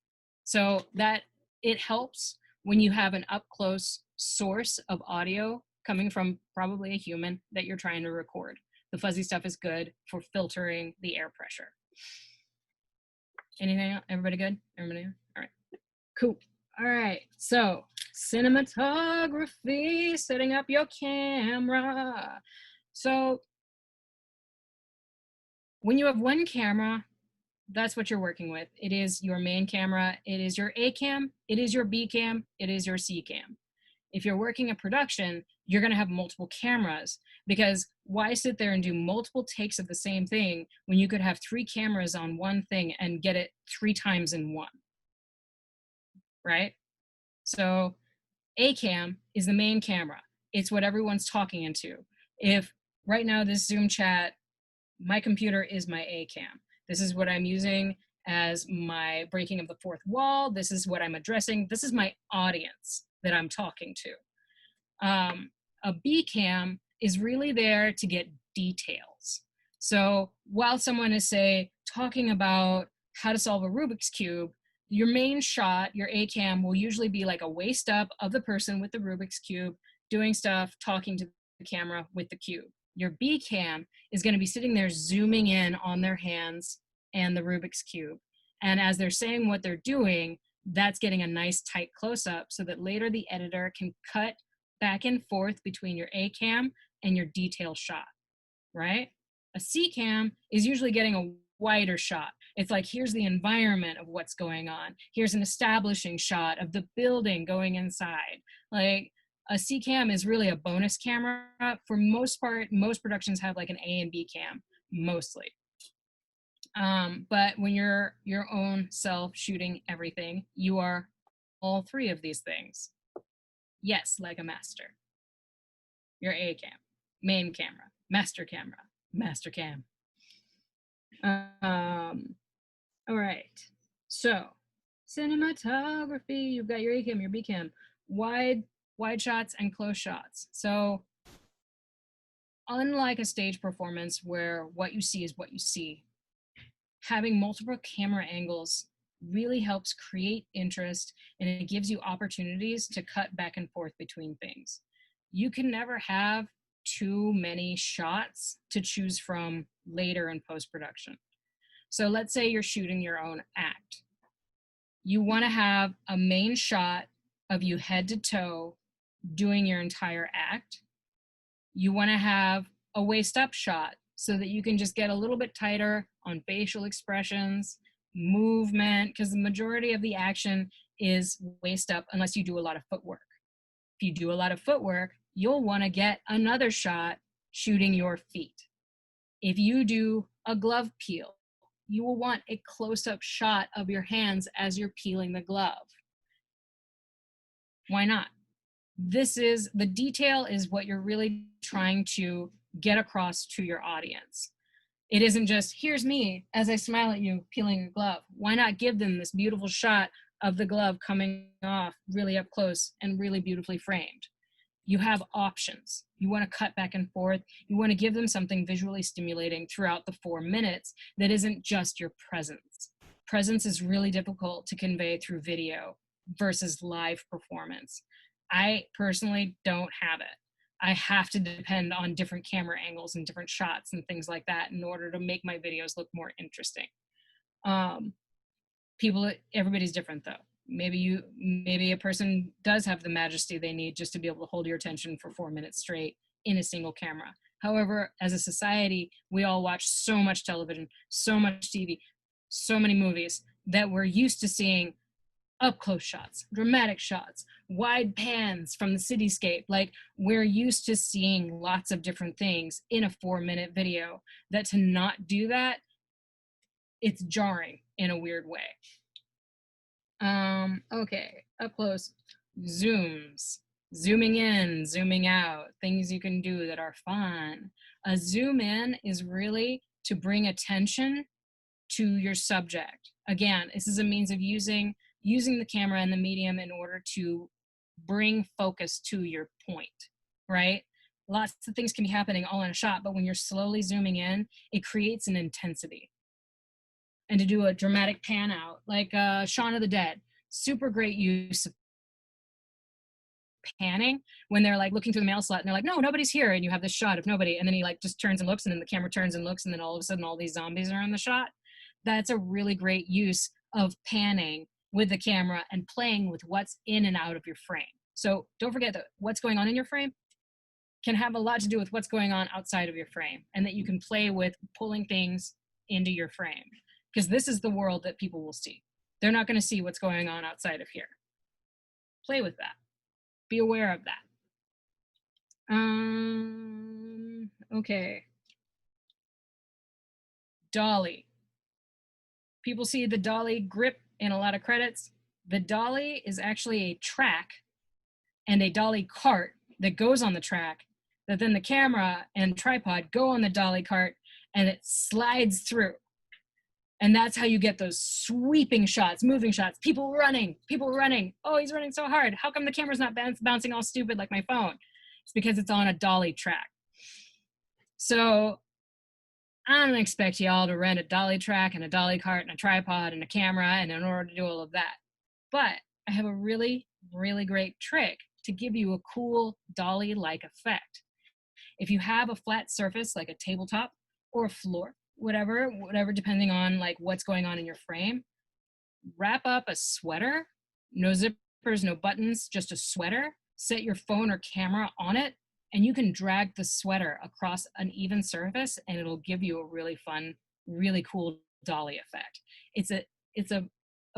So that it helps when you have an up-close source of audio coming from probably a human that you're trying to record. The fuzzy stuff is good for filtering the air pressure. Anything else? Everybody good? Everybody good? All right. Cool. All right. So cinematography, setting up your camera. So when you have one camera, that's what you're working with. It is your main camera. It is your A cam. It is your B cam. It is your C cam. If you're working a production, you're going to have multiple cameras, because why sit there and do multiple takes of the same thing when you could have 3 cameras on one thing and get it 3 times in one, right? So A cam is the main camera. It's what everyone's talking into. If right now this Zoom chat, my computer is my A cam. This is what I'm using as my breaking of the fourth wall. This is what I'm addressing. This is my audience that I'm talking to. A B cam is really there to get details. So while someone is, say, talking about how to solve a Rubik's Cube, your main shot, your A cam, will usually be like a waist up of the person with the Rubik's Cube doing stuff, talking to the camera with the cube. Your B cam is going to be sitting there zooming in on their hands and the Rubik's Cube. And as they're saying what they're doing, that's getting a nice tight close up so that later the editor can cut back and forth between your A cam and your detail shot, right? A C cam is usually getting a wider shot. It's like, here's the environment of what's going on. Here's an establishing shot of the building going inside. Like, a C cam is really a bonus camera. For most part, most productions have like an A and B cam, mostly. But when you're your own self shooting everything, you are all three of these things. Yes, like a master. Your A cam, main camera, master cam. All right. So, cinematography, you've got your A cam, your B cam, wide shots and close shots. So, unlike a stage performance where what you see is what you see, having multiple camera angles really helps create interest, and it gives you opportunities to cut back and forth between things. You can never have too many shots to choose from later in post-production. So let's say you're shooting your own act. You want to have a main shot of you head to toe doing your entire act. You want to have a waist up shot so that you can just get a little bit tighter on facial expressions, movement, because the majority of the action is waist up unless you do a lot of footwork. If you do a lot of footwork, you'll want to get another shot shooting your feet. If you do a glove peel, you will want a close-up shot of your hands as you're peeling the glove. Why not? The detail is what you're really trying to get across to your audience. It isn't just, here's me as I smile at you peeling a glove. Why not give them this beautiful shot of the glove coming off really up close and really beautifully framed? You have options. You want to cut back and forth. You want to give them something visually stimulating throughout the 4 minutes that isn't just your presence. Presence is really difficult to convey through video versus live performance. I personally don't have it. I have to depend on different camera angles and different shots and things like that in order to make my videos look more interesting. Everybody's different though. Maybe a person does have the majesty they need just to be able to hold your attention for 4 minutes straight in a single camera. However, as a society, we all watch so much television, so much TV, so many movies that we're used to seeing up close shots, dramatic shots, wide pans from the cityscape. Like, we're used to seeing lots of different things in a 4-minute video, that to not do that, it's jarring in a weird way. Okay, up close, zooms, zooming in, zooming out, things you can do that are fun. A zoom in is really to bring attention to your subject. Again, this is a means of using the camera and the medium in order to bring focus to your point, right? Lots of things can be happening all in a shot, but when you're slowly zooming in, it creates an intensity. And to do a dramatic pan out, like Shaun of the Dead, super great use of panning when they're like looking through the mail slot and they're like, no, nobody's here. And you have this shot of nobody. And then he like just turns and looks, and then the camera turns and looks, and then all of a sudden all these zombies are in the shot. That's a really great use of panning with the camera and playing with what's in and out of your frame. So don't forget that what's going on in your frame can have a lot to do with what's going on outside of your frame, and that you can play with pulling things into your frame, because this is the world that people will see. They're not going to see what's going on outside of here. Play with that. Be aware of that. Okay. Dolly. People see the dolly grip in a lot of credits. The dolly is actually a track and a dolly cart that goes on the track, that then the camera and tripod go on the dolly cart and it slides through. And that's how you get those sweeping shots, moving shots, people running. Oh, he's running so hard. How come the camera's not bouncing all stupid like my phone? It's because it's on a dolly track. So I don't expect y'all to rent a dolly track and a dolly cart and a tripod and a camera and in order to do all of that. But I have a really, really great trick to give you a cool dolly-like effect. If you have a flat surface like a tabletop or a floor, whatever, depending on like what's going on in your frame, wrap up a sweater, no zippers, no buttons, just a sweater, set your phone or camera on it, and you can drag the sweater across an even surface and it'll give you a really fun, really cool dolly effect. It's a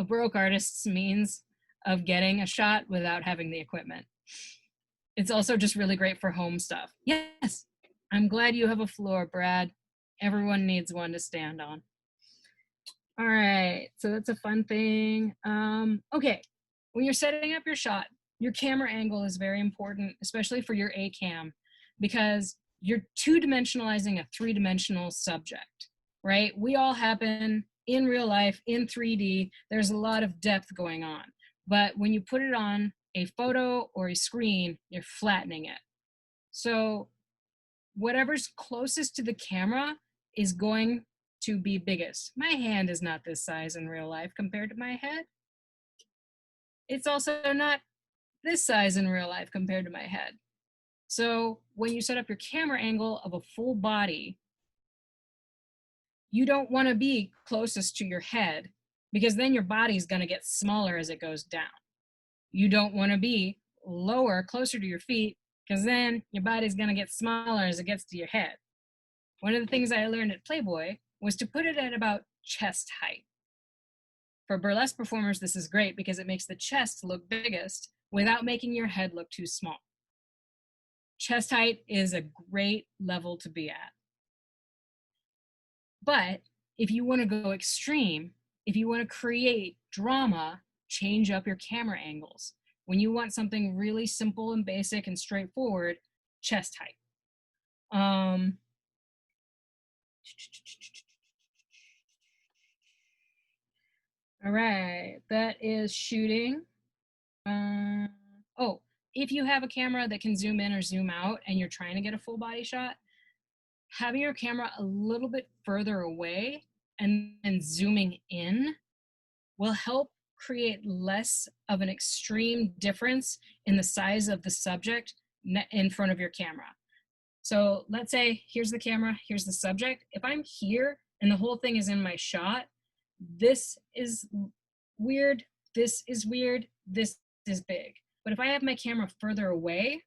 broke artist's means of getting a shot without having the equipment. It's also just really great for home stuff. Yes, I'm glad you have a floor, Brad. Everyone needs one to stand on. All right, so that's a fun thing. Okay, when you're setting up your shot, your camera angle is very important, especially for your A cam, because you're two-dimensionalizing a three-dimensional subject, right? We all happen in real life, in 3D. There's a lot of depth going on. But when you put it on a photo or a screen, you're flattening it. So whatever's closest to the camera is going to be biggest. My hand is not this size in real life compared to my head. It's also not this size in real life compared to my head. So when you set up your camera angle of a full body, you don't want to be closest to your head because then your body's going to get smaller as it goes down. You don't want to be lower, closer to your feet, because then your body's going to get smaller as it gets to your head. One of the things I learned at Playboy was to put it at about chest height. For burlesque performers, this is great because it makes the chest look biggest without making your head look too small. Chest height is a great level to be at. But if you want to go extreme, if you want to create drama, change up your camera angles. When you want something really simple and basic and straightforward, chest height. All right, that is shooting. Oh, if you have a camera that can zoom in or zoom out and you're trying to get a full body shot, having your camera a little bit further away and then zooming in will help create less of an extreme difference in the size of the subject in front of your camera. So let's say here's the camera, here's the subject. If I'm here and the whole thing is in my shot, this is weird, this is weird, this is big. But if I have my camera further away,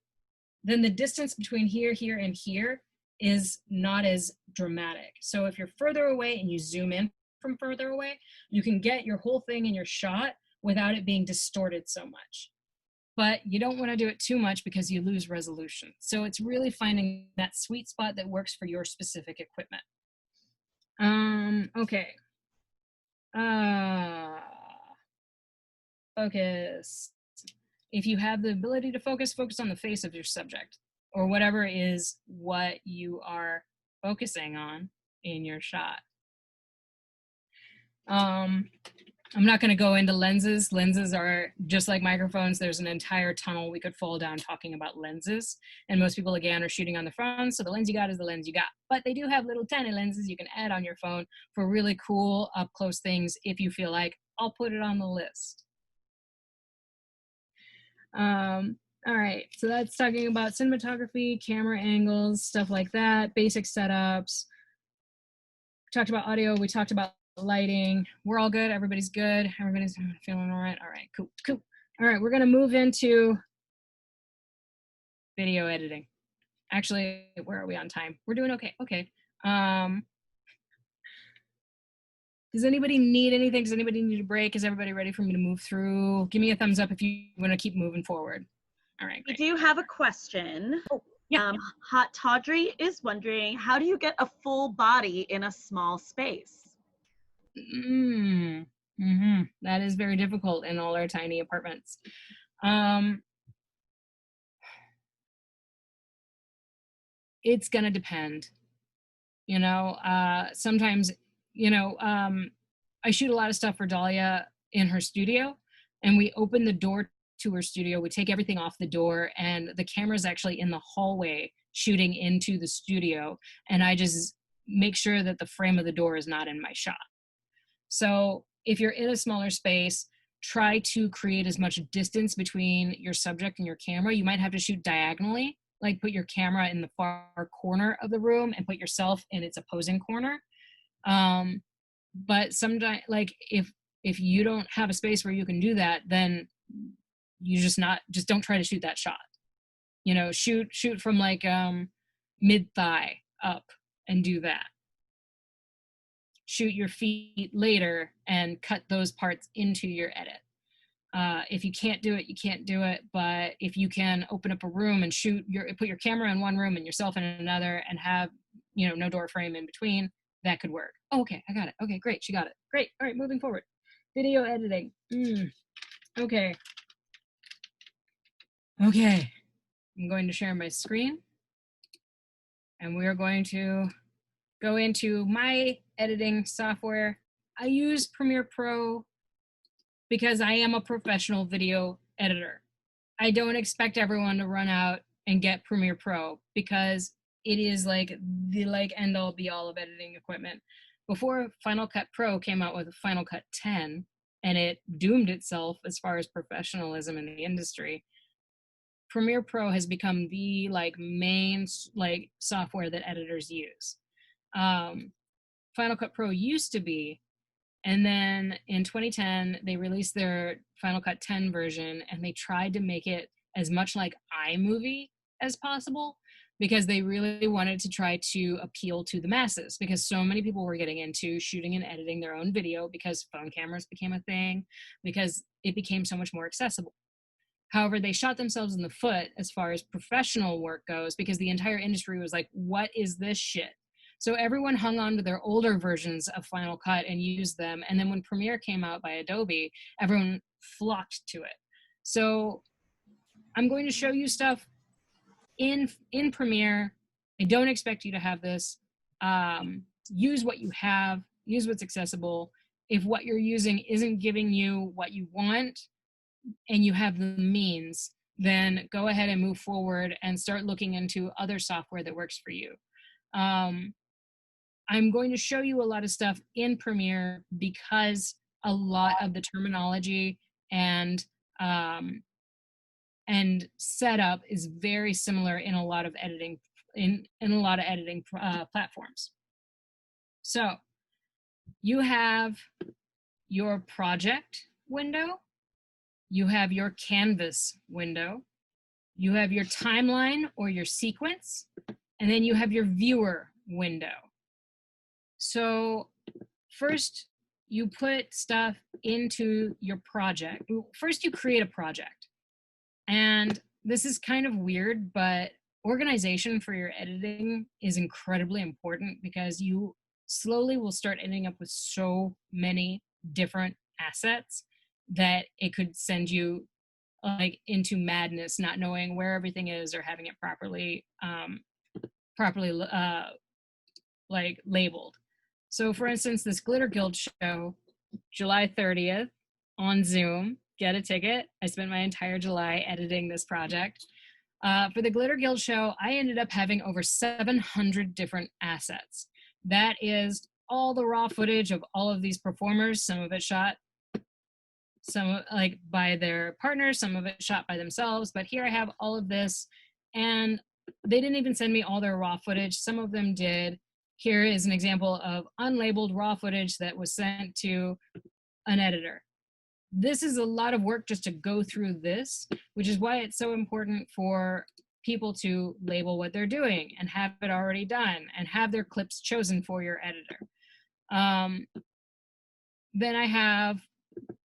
then the distance between here, here, and here is not as dramatic. So if you're further away and you zoom in from further away, you can get your whole thing in your shot without it being distorted so much. But you don't want to do it too much because you lose resolution. So it's really finding that sweet spot that works for your specific equipment. Okay. Focus. If you have the ability to focus, focus on the face of your subject or whatever is what you are focusing on in your shot. I'm not going to go into lenses. Lenses are just like microphones. There's an entire tunnel we could fall down talking about lenses. And most people, again, are shooting on the front. So the lens you got is the lens you got. But they do have little tiny lenses you can add on your phone for really cool up close things if you feel like. I'll put it on the list. All right, so that's talking about cinematography, camera angles, stuff like that, basic setups. We talked about audio, we talked about lighting. We're all good, everybody's good, everybody's feeling all right. All right, cool, cool. All right, we're gonna move into video editing. Actually, where are we on time? We're doing okay, okay. Does anybody need anything? Does anybody need a break? Is everybody ready for me to move through? Give me a thumbs up if you wanna keep moving forward. All right, great. We do have a question. Oh, yeah. Hot Tawdry is wondering, how do you get a full body in a small space? That is very difficult in all our tiny apartments. It's gonna depend. You know, sometimes, you know, I shoot a lot of stuff for Dahlia in her studio, and we open the door to her studio, we take everything off the door, and the camera's actually in the hallway shooting into the studio, and I just make sure that the frame of the door is not in my shot. So if you're in a smaller space, try to create as much distance between your subject and your camera. You might have to shoot diagonally, like put your camera in the far corner of the room and put yourself in its opposing corner. But sometimes, like if you don't have a space where you can do that, then you just don't try to shoot that shot. You know, shoot from like mid thigh up and do that. Shoot your feet later and cut those parts into your edit. If you can't do it, you can't do it. But if you can open up a room and put your camera in one room and yourself in another and have, you know, no door frame in between, that could work. Oh, okay, I got it. Okay, great, she got it. Great, all right, moving forward. Video editing. Okay. Okay, I'm going to share my screen. And we're going to go into my editing software. I use Premiere Pro because I am a professional video editor. I don't expect everyone to run out and get Premiere Pro because it is like the end all be all of editing equipment. Before Final Cut Pro came out with Final Cut 10 and it doomed itself as far as professionalism in the industry, Premiere Pro has become the main software that editors use. Final Cut Pro used to be, and then in 2010 they released their Final Cut 10 version, and they tried to make it as much like iMovie as possible because they really wanted to try to appeal to the masses, because so many people were getting into shooting and editing their own video because phone cameras became a thing, because it became so much more accessible. However, they shot themselves in the foot as far as professional work goes, because the entire industry was like, what is this shit? So everyone hung on to their older versions of Final Cut and used them. And then when Premiere came out by Adobe, everyone flocked to it. So I'm going to show you stuff in Premiere. I don't expect you to have this. Use what you have, use what's accessible. If what you're using isn't giving you what you want, and you have the means, then go ahead and move forward and start looking into other software that works for you. I'm going to show you a lot of stuff in Premiere because a lot of the terminology and setup is very similar in a lot of editing platforms. So you have your project window. You have your canvas window, you have your timeline or your sequence, and then you have your viewer window. So first you put stuff into your project. First you create a project. And this is kind of weird, but organization for your editing is incredibly important because you slowly will start ending up with so many different assets that it could send you into madness, not knowing where everything is or having it properly labeled. So for instance, this Glitter Guild show, July 30th on Zoom, get a ticket. I spent my entire July editing this project. For the Glitter Guild show, I ended up having over 700 different assets. That is all the raw footage of all of these performers, some of it shot by their partners, some of it shot by themselves, but here I have all of this, and they didn't even send me all their raw footage. Some of them did. Here is an example of unlabeled raw footage that was sent to an editor. This is a lot of work just to go through this, which is why it's so important for people to label what they're doing and have it already done and have their clips chosen for your editor. Then I have,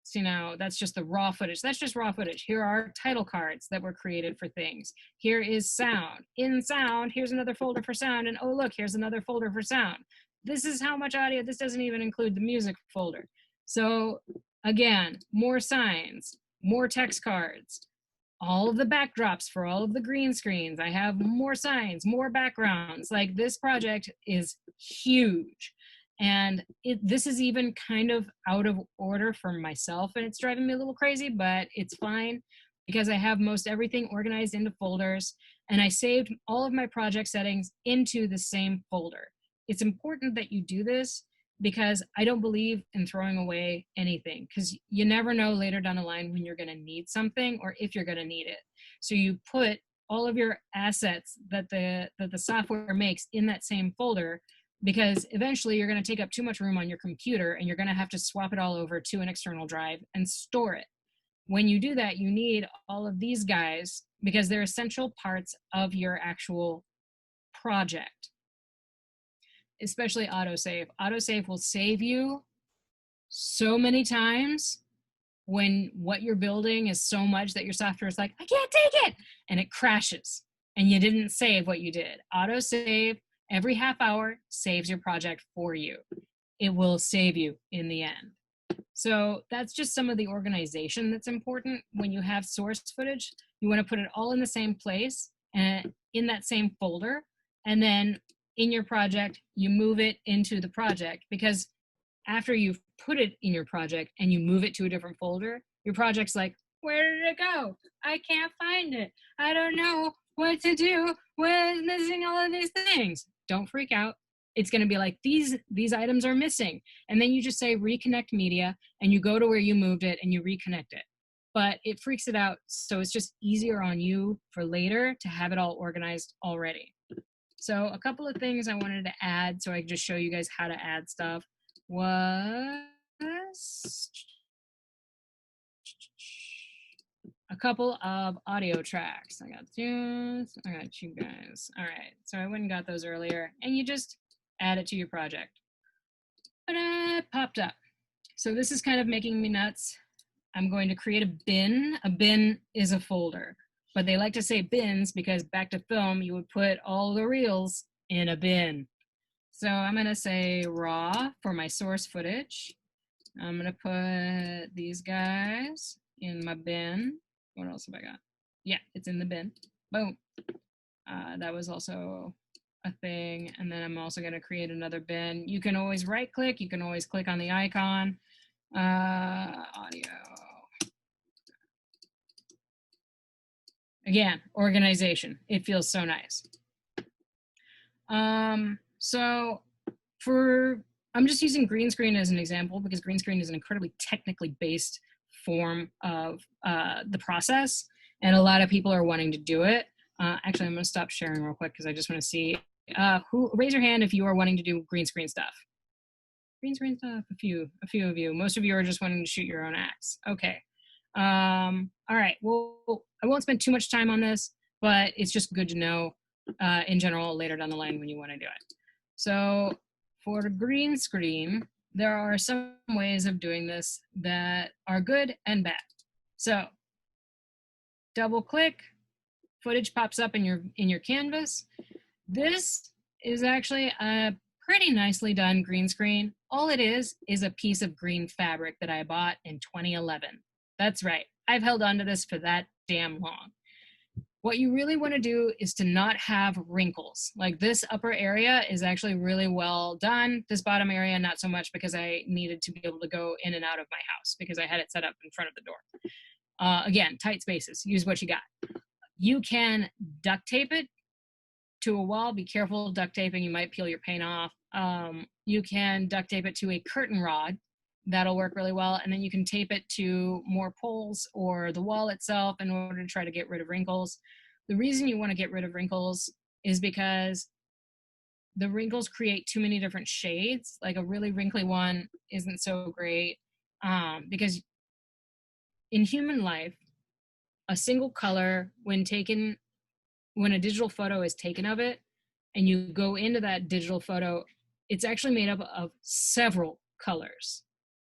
so now that's just the raw footage. That's just raw footage. Here are title cards that were created for things. Here is sound. In sound, here's another folder for sound. And oh, look, here's another folder for sound. This is how much audio. This doesn't even include the music folder. So again, more signs, more text cards, all of the backdrops for all of the green screens. I have more signs, more backgrounds. Like, this project is huge. And this is even kind of out of order for myself, and it's driving me a little crazy, but it's fine because I have most everything organized into folders, and I saved all of my project settings into the same folder. it's important that you do this because I don't believe in throwing away anything, because you never know later down the line when you're going to need something or if you're going to need it. So you put all of your assets that the software makes in that same folder, because eventually you're going to take up too much room on your computer and you're going to have to swap it all over to an external drive and store it. When you do that, you need all of these guys because they're essential parts of your actual project, especially autosave. Autosave will save you so many times when what you're building is so much that your software is like, I can't take it, and it crashes, and you didn't save what you did. Autosave every half hour saves your project for you. It will save you in the end. So that's just some of the organization that's important. When you have source footage, you want to put it all in the same place and in that same folder, and then in your project, you move it into the project, because after you've put it in your project and you move it to a different folder, your project's like, where did it go? I can't find it. I don't know what to do with missing all of these things. Don't freak out. It's going to be like, these items are missing. And then you just say reconnect media, and you go to where you moved it and you reconnect it. But it freaks it out. So it's just easier on you for later to have it all organized already. So a couple of things I wanted to add so I can just show you guys how to add stuff was a couple of audio tracks. I got you guys. All right, so I went and got those earlier, and you just add it to your project. But it popped up. So this is kind of making me nuts. I'm going to create a bin. A bin is a folder, but they like to say bins because back to film, you would put all the reels in a bin. So I'm going to say raw for my source footage. I'm going to put these guys in my bin. What else have I got? Yeah, it's in the bin. Boom. That was also a thing. And then I'm also going to create another bin. You can always right click. You can always click on the icon. Audio. Again, organization. It feels so nice. So I'm just using green screen as an example because green screen is an incredibly technically based form of the process, and a lot of people are wanting to do it. Actually, I'm going to stop sharing real quick because I just want to see raise your hand if you are wanting to do green screen stuff. Green screen stuff, a few of you. Most of you are just wanting to shoot your own acts. Okay. All right. Well, I won't spend too much time on this, but it's just good to know in general later down the line when you want to do it. So for the green screen, there are some ways of doing this that are good and bad. So double click, footage pops up in your canvas. This is actually a pretty nicely done green screen. All it is a piece of green fabric that I bought in 2011. That's right. I've held on to this for that damn long. What you really want to do is to not have wrinkles. Like this upper area is actually really well done. This bottom area, not so much, because I needed to be able to go in and out of my house because I had it set up in front of the door. Again, tight spaces, use what you got. You can duct tape it to a wall. Be careful duct taping, you might peel your paint off. You can duct tape it to a curtain rod. That'll work really well. And then you can tape it to more poles or the wall itself in order to try to get rid of wrinkles. The reason you want to get rid of wrinkles is because the wrinkles create too many different shades. Like a really wrinkly one isn't so great because in human life, a single color, when a digital photo is taken of it and you go into that digital photo, it's actually made up of several colors.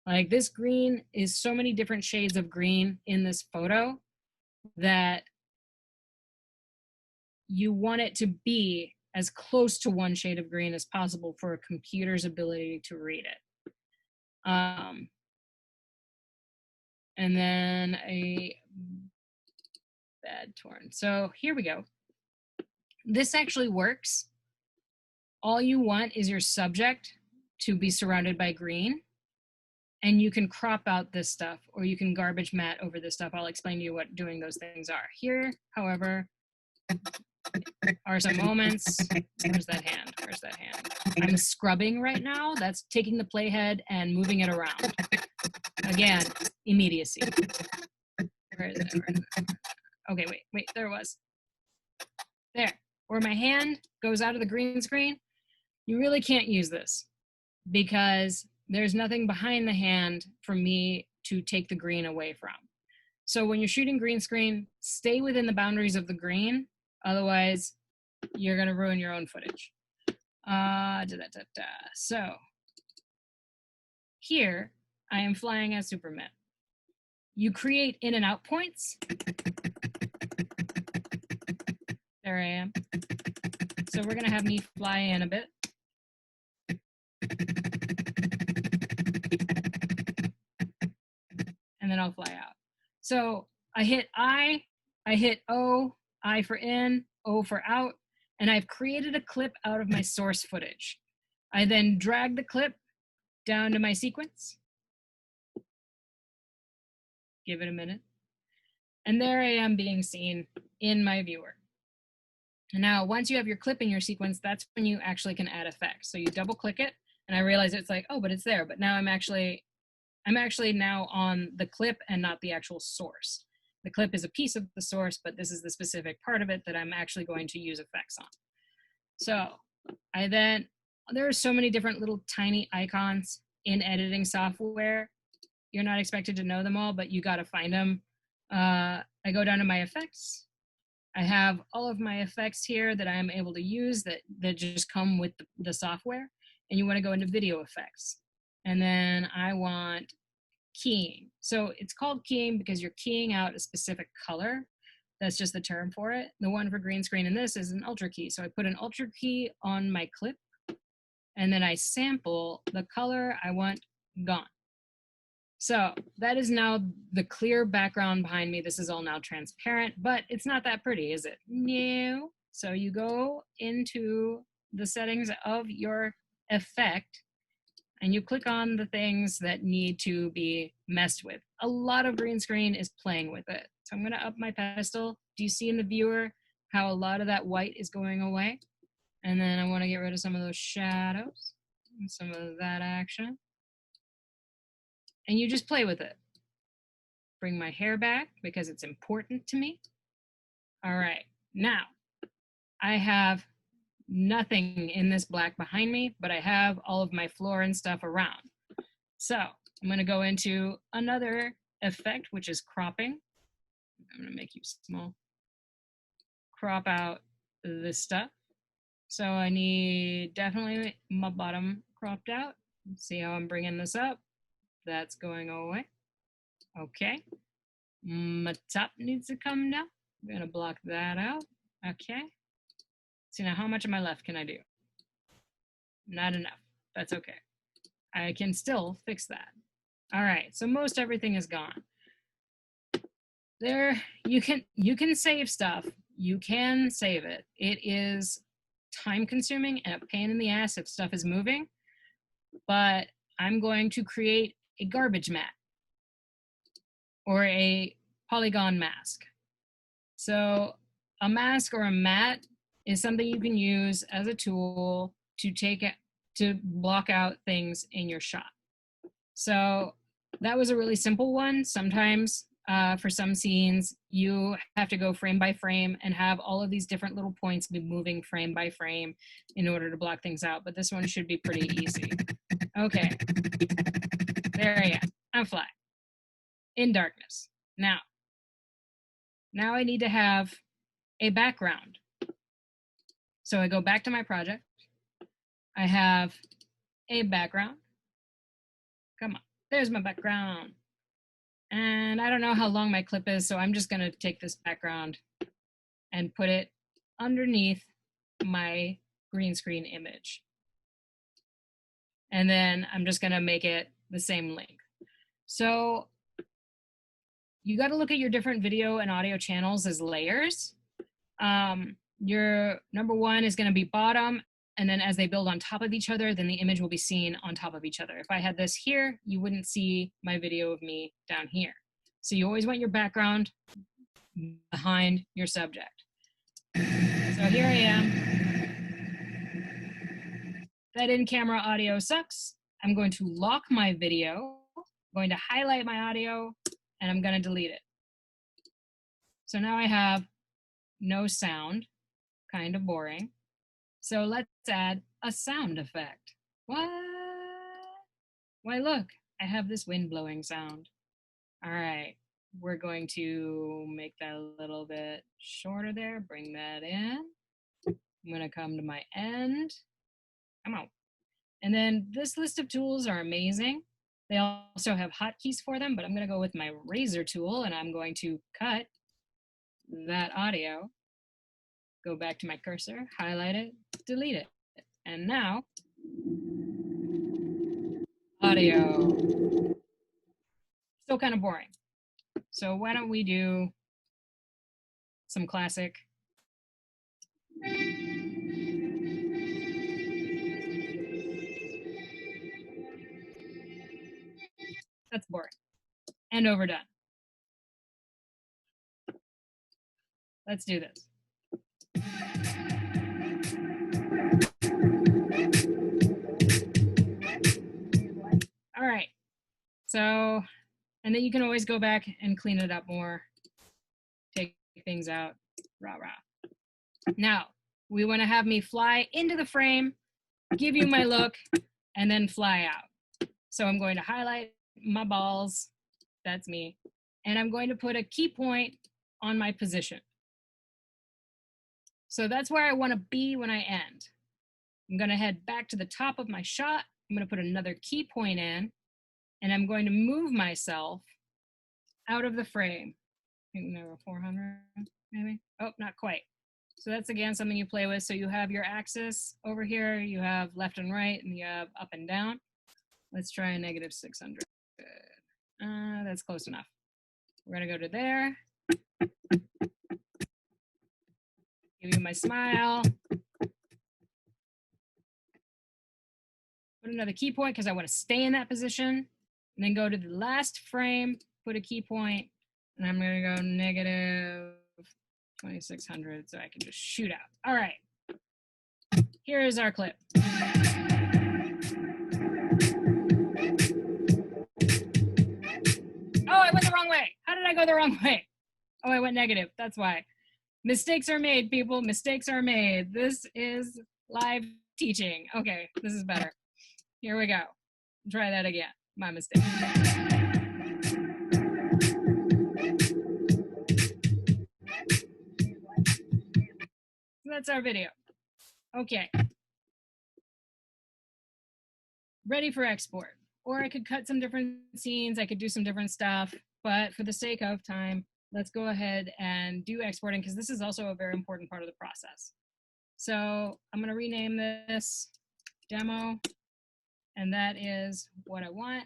Like this green is so many different shades of green in this photo that you want it to be as close to one shade of green as possible for a computer's ability to read it. And then a bad torn. So here we go. This actually works. All you want is your subject to be surrounded by green. And you can crop out this stuff, or you can garbage mat over this stuff. I'll explain to you what doing those things are. Here, however, are some moments. Where's that hand? Where's that hand? I'm scrubbing right now. That's taking the playhead and moving it around. Again, immediacy. Where is it? Where is it? Okay, wait, there it was. There, where my hand goes out of the green screen, you really can't use this because there's nothing behind the hand for me to take the green away from. So when you're shooting green screen, stay within the boundaries of the green. Otherwise, you're gonna ruin your own footage. So here, I am flying as Superman. You create in and out points. There I am. So we're gonna have me fly in a bit. And then I'll fly out. So I hit I hit O, I for in, O for out, and I've created a clip out of my source footage. I then drag the clip down to my sequence. Give it a minute. And there I am being seen in my viewer. And now once you have your clip in your sequence, that's when you actually can add effects. So you double click it, and I realize it's like, oh, but it's there. But now I'm actually now on the clip and not the actual source. The clip is a piece of the source, but this is the specific part of it that I'm actually going to use effects on. So there are so many different little tiny icons in editing software. You're not expected to know them all, but you got to find them. I go down to my effects. I have all of my effects here that I'm able to use that just come with the software. And you want to go into video effects. And then I want keying. So it's called keying because you're keying out a specific color. That's just the term for it. The one for green screen in this is an ultra key. So I put an ultra key on my clip, and then I sample the color I want gone. So that is now the clear background behind me. This is all now transparent, but it's not that pretty, is it? No. So you go into the settings of your effect, and you click on the things that need to be messed with. A lot of green screen is playing with it. So I'm gonna up my pedestal. Do you see in the viewer how a lot of that white is going away? And then I wanna get rid of some of those shadows and some of that action. And you just play with it. Bring my hair back because it's important to me. All right, now I have nothing in this black behind me, but I have all of my floor and stuff around. So I'm gonna go into another effect, which is cropping. I'm gonna make you small. Crop out this stuff. So I need definitely my bottom cropped out. See how I'm bringing this up? That's going away. Okay. My top needs to come down. I'm gonna block that out. Okay. See, now how much of my left can I do? Not enough. That's okay. I can still fix that. All right, so most everything is gone. There, you can save stuff. You can save it. It is time consuming and a pain in the ass if stuff is moving, but I'm going to create a garbage mat or a polygon mask. So a mask or a mat is something you can use as a tool to block out things in your shot. So that was a really simple one. Sometimes for some scenes, you have to go frame by frame and have all of these different little points be moving frame by frame in order to block things out. But this one should be pretty easy. Okay, there I am. I'm fly in darkness. Now I need to have a background. So I go back to my project. I have a background. Come on, there's my background. And I don't know how long my clip is, so I'm just gonna take this background and put it underneath my green screen image. And then I'm just gonna make it the same length. So you gotta look at your different video and audio channels as layers. Your number one is gonna be bottom, and then as they build on top of each other, then the image will be seen on top of each other. If I had this here, you wouldn't see my video of me down here. So you always want your background behind your subject. So here I am. That in-camera audio sucks. I'm going to lock my video. I'm going to highlight my audio, and I'm going to delete it. So now I have no sound, kind of boring. So let's add a sound effect. What? Why, look, I have this wind blowing sound. All right, we're going to make that a little bit shorter there, bring that in. I'm gonna come to my end. Come on. And then this list of tools are amazing. They also have hotkeys for them, but I'm gonna go with my razor tool and I'm going to cut that audio, go back to my cursor, highlight it, delete it. And now, audio. Still kind of boring. So why don't we do some classic. That's boring. And overdone. Let's do this. All right. So, and then you can always go back and clean it up more, take things out, rah, rah. Now, we want to have me fly into the frame, give you my look, and then fly out. So I'm going to highlight my balls, that's me, and I'm going to put a key point on my position. So that's where I want to be when I end. I'm going to head back to the top of my shot. I'm going to put another key point in, and I'm going to move myself out of the frame. I think there were 400, maybe? Oh, not quite. So that's, again, something you play with. So you have your axis over here, you have left and right, and you have up and down. Let's try a negative 600. That's close enough. We're going to go to there. Give you my smile. Put another key point because I want to stay in that position. And then go to the last frame, put a key point, and I'm going to go negative 2600 so I can just shoot out. All right. Here is our clip. Oh, I went the wrong way. How did I go the wrong way? Oh, I went negative. That's why. Mistakes are made, people. Mistakes are made. This is live teaching. Okay, this is better. Here we go. Try that again. My mistake. So that's our video. Okay. Ready for export. Or I could cut some different scenes. I could do some different stuff. But for the sake of time, let's go ahead and do exporting because this is also a very important part of the process. So I'm going to rename this demo. And that is what I want.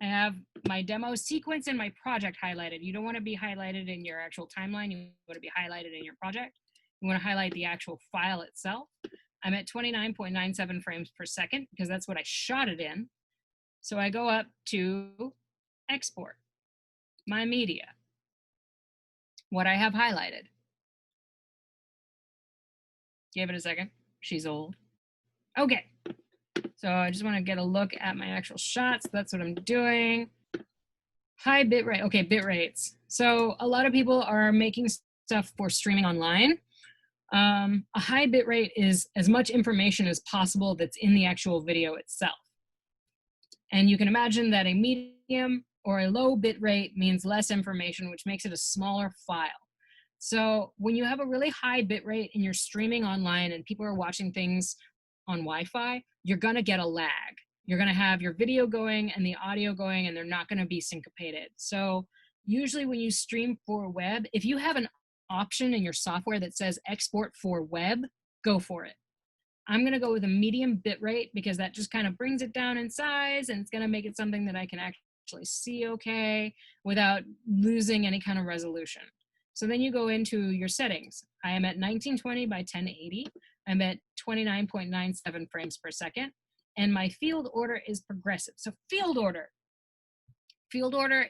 I have my demo sequence and my project highlighted. You don't want to be highlighted in your actual timeline. You want to be highlighted in your project. You want to highlight the actual file itself. I'm at 29.97 frames per second because that's what I shot it in. So I go up to export, my media, what I have highlighted. Give it a second. She's old. Okay. So I just want to get a look at my actual shots. That's what I'm doing. High bit rate. Okay, bit rates. So a lot of people are making stuff for streaming online. A high bit rate is as much information as possible that's in the actual video itself. And you can imagine that a medium or a low bit rate means less information, which makes it a smaller file. So when you have a really high bit rate and you're streaming online and people are watching things on Wi-Fi, you're going to get a lag. You're going to have your video going and the audio going, and they're not going to be syncopated. So usually when you stream for web, if you have an option in your software that says export for web, go for it. I'm going to go with a medium bit rate because that just kind of brings it down in size, and it's going to make it something that I can actually see okay without losing any kind of resolution. So then you go into your settings. I am at 1920 by 1080. I'm at 29.97 frames per second. And my field order is progressive. So field order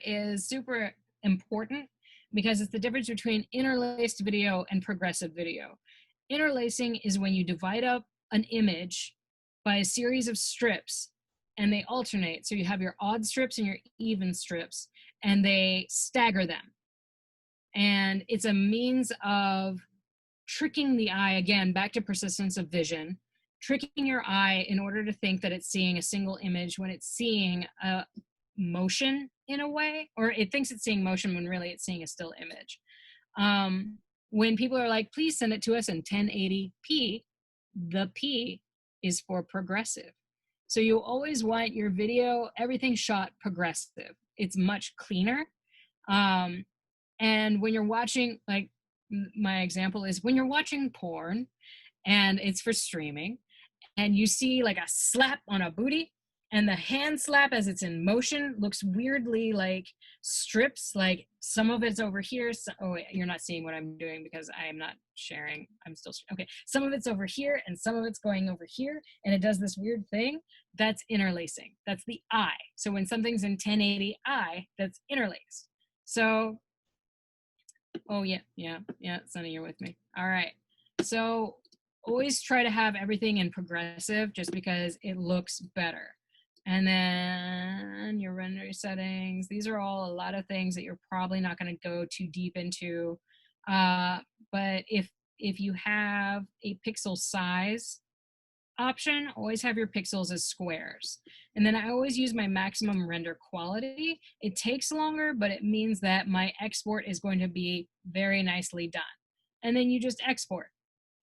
is super important because it's the difference between interlaced video and progressive video. Interlacing is when you divide up an image by a series of strips and they alternate. So you have your odd strips and your even strips, and they stagger them. And it's a means of tricking the eye, again, back to persistence of vision, tricking your eye in order to think that it's seeing a single image when it's seeing a motion in a way, or it thinks it's seeing motion when really it's seeing a still image. When people are like, please send it to us in 1080p, the P is for progressive. So you always want your video, everything shot progressive. It's much cleaner. And when you're watching, like my example is when you're watching porn and it's for streaming and you see like a slap on a booty, and the hand slap as it's in motion looks weirdly like strips, like some of it's over here. So, oh, wait, you're not seeing what I'm doing because I am not sharing. I'm still, okay. Some of it's over here and some of it's going over here, and it does this weird thing. That's interlacing. That's the eye. So when something's in 1080i, that's interlaced. So, oh yeah, Sunny, you're with me. All right. So always try to have everything in progressive just because it looks better. And then your render settings. These are all a lot of things that you're probably not going to go too deep into. But if you have a pixel size option, always have your pixels as squares. And then I always use my maximum render quality. It takes longer, but it means that my export is going to be very nicely done. And then you just export,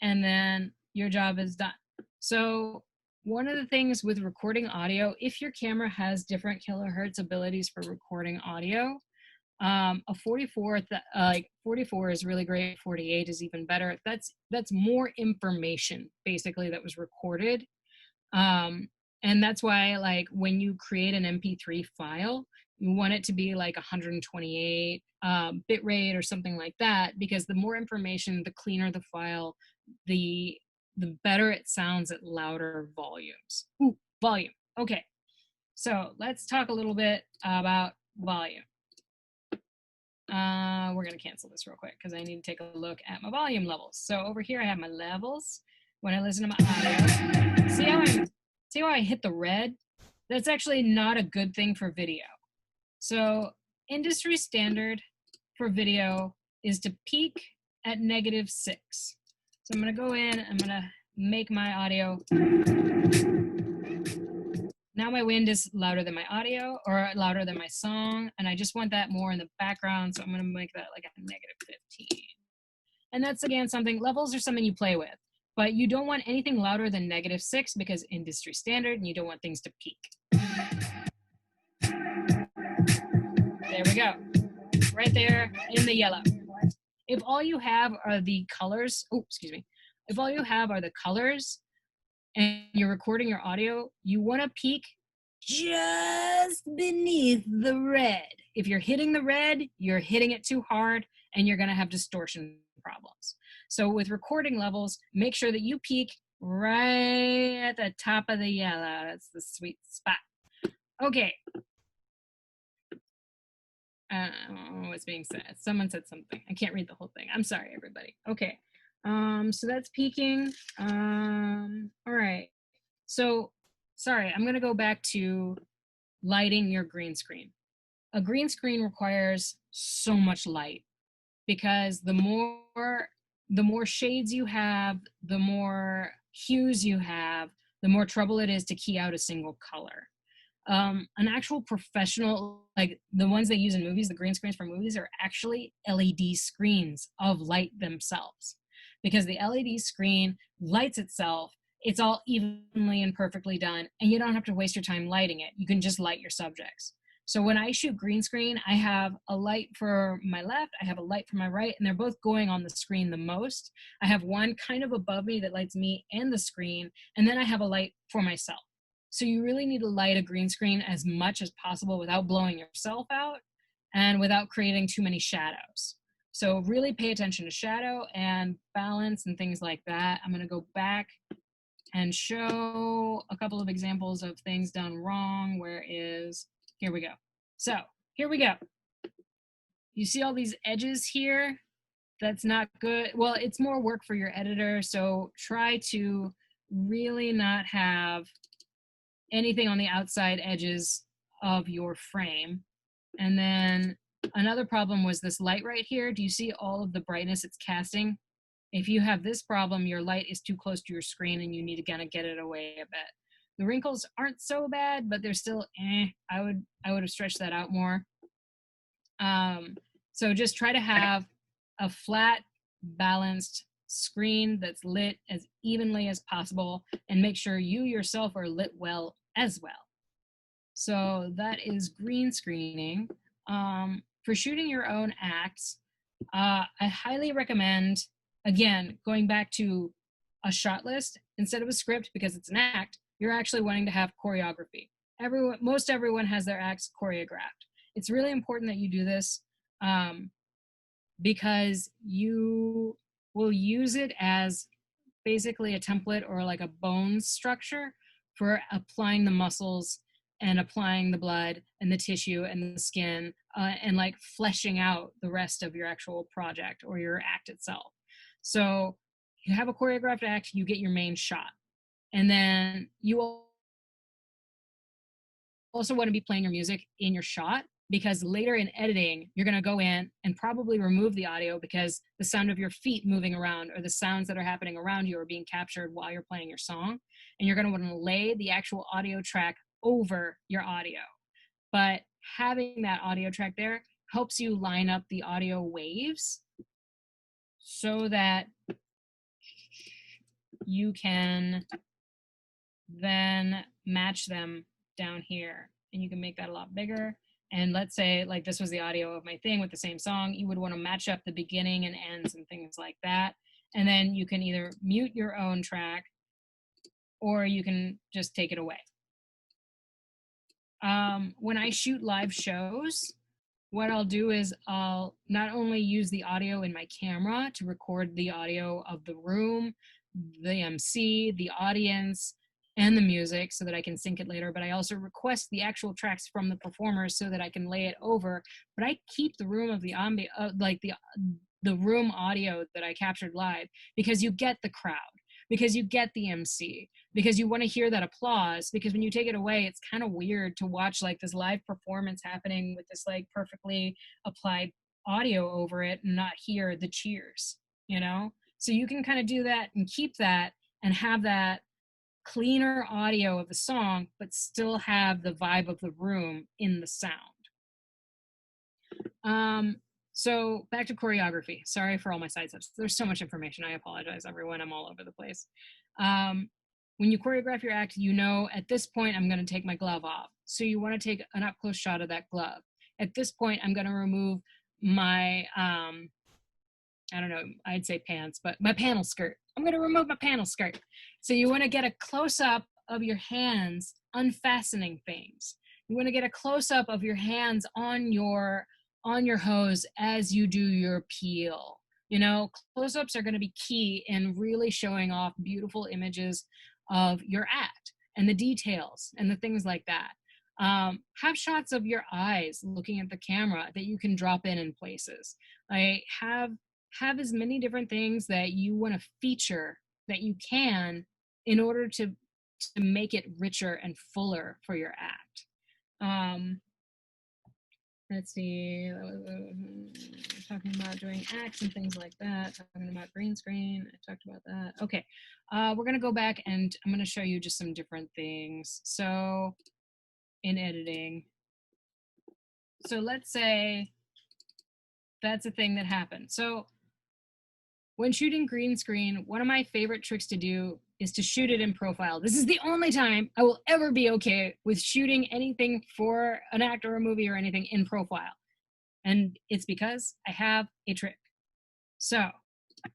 and then your job is done. So one of the things with recording audio, if your camera has different kilohertz abilities for recording audio, a 44 is really great. 48 is even better. That's more information basically that was recorded, and that's why like when you create an MP3 file, you want it to be like 128 bit rate or something like that, because the more information, the cleaner the file, the better it sounds at louder volumes. Ooh, volume. Okay, so let's talk a little bit about volume. We're gonna cancel this real quick because I need to take a look at my volume levels. So over here I have my levels. When I listen to my audio, see how I hit the red? That's actually not a good thing for video. So industry standard for video is to peak at -6. So I'm gonna go in, I'm gonna make my audio. Now my wind is louder than my audio or louder than my song, and I just want that more in the background, so I'm gonna make that like a -15. And that's again something, levels are something you play with, but you don't want anything louder than -6 because industry standard, and you don't want things to peak. There we go, right there in the yellow. If all you have are the colors, if all you have are the colors, and you're recording your audio, you want to peak just beneath the red. If you're hitting the red, you're hitting it too hard and you're going to have distortion problems. So with recording levels, make sure that you peak right at the top of the yellow. That's the sweet spot. Okay. I don't know what's being said. Someone said something. I can't read the whole thing. I'm sorry, everybody. Okay. So that's peaking. All right. So, sorry, I'm gonna go back to lighting your green screen. A green screen requires so much light because the more shades you have, the more hues you have, the more trouble it is to key out a single color. An actual professional, like the ones they use in movies, the green screens for movies are actually LED screens of light themselves, because the LED screen lights itself. It's all evenly and perfectly done, and you don't have to waste your time lighting it. You can just light your subjects. So when I shoot green screen, I have a light for my left, I have a light for my right, and they're both going on the screen the most. I have one kind of above me that lights me and the screen, and then I have a light for myself. So you really need to light a green screen as much as possible without blowing yourself out and without creating too many shadows. So really pay attention to shadow and balance and things like that. I'm going to go back and show a couple of examples of things done wrong. Here we go. So here we go. you see all these edges here? That's not good. Well, it's more work for your editor, so try to really not have anything on the outside edges of your frame. And then another problem was this light right here. Do you see all of the brightness it's casting? If you have this problem, your light is too close to your screen and you need to kind of get it away a bit. The wrinkles aren't so bad, but they're still I would have stretched that out more. So just try to have a flat, balanced screen that's lit as evenly as possible, and make sure you yourself are lit well as well. So that is green screening. For shooting your own acts, I highly recommend, again, going back to a shot list instead of a script, because it's an act. You're actually wanting to have choreography. Most everyone has their acts choreographed. It's really important that you do this because you will use it as basically a template or like a bone structure for applying the muscles and applying the blood and the tissue and the skin and like fleshing out the rest of your actual project or your act itself. So you have a choreographed act, you get your main shot. And then you also want to be playing your music in your shot, because later in editing, you're going to go in and probably remove the audio because the sound of your feet moving around or the sounds that are happening around you are being captured while you're playing your song. And you're going to want to lay the actual audio track over your audio. But having that audio track there helps you line up the audio waves so that you can then match them down here. And you can make that a lot bigger. And let's say like this was the audio of my thing with the same song, you would want to match up the beginning and ends and things like that. And then you can either mute your own track or you can just take it away. When I shoot live shows, what I'll do is I'll not only use the audio in my camera to record the audio of the room, the MC, the audience, and the music so that I can sync it later, but I also request the actual tracks from the performers so that I can lay it over. But I keep the room of the the room audio that I captured live, because you get the crowd, because you get the MC, because you want to hear that applause, because when you take it away, it's kind of weird to watch like this live performance happening with this like perfectly applied audio over it and not hear the cheers, you know? So you can kind of do that and keep that and have that cleaner audio of the song, but still have the vibe of the room in the sound. So back to choreography. Sorry for all my side steps. There's so much information. I apologize, everyone. I'm all over the place. When you choreograph your act, you know at this point I'm going to take my glove off. So you want to take an up-close shot of that glove. At this point, I'm going to remove my, I don't know, I'd say pants, but my panel skirt. I'm going to remove my panel skirt. So you want to get a close-up of your hands unfastening things. You want to get a close-up of your hands on your hose as you do your peel. You know, close-ups are going to be key in really showing off beautiful images of your act and the details and the things like that. Have shots of your eyes looking at the camera that you can drop in places. Have as many different things that you want to feature that you can in order to make it richer and fuller for your act. Let's see, talking about doing acts and things like that, talking about green screen, I talked about that. Okay, we're gonna go back and I'm gonna show you just some different things. So in editing, so let's say that's a thing that happened. So when shooting green screen, one of my favorite tricks to do is to shoot it in profile. This is the only time I will ever be okay with shooting anything for an act or a movie or anything in profile. And it's because I have a trick. So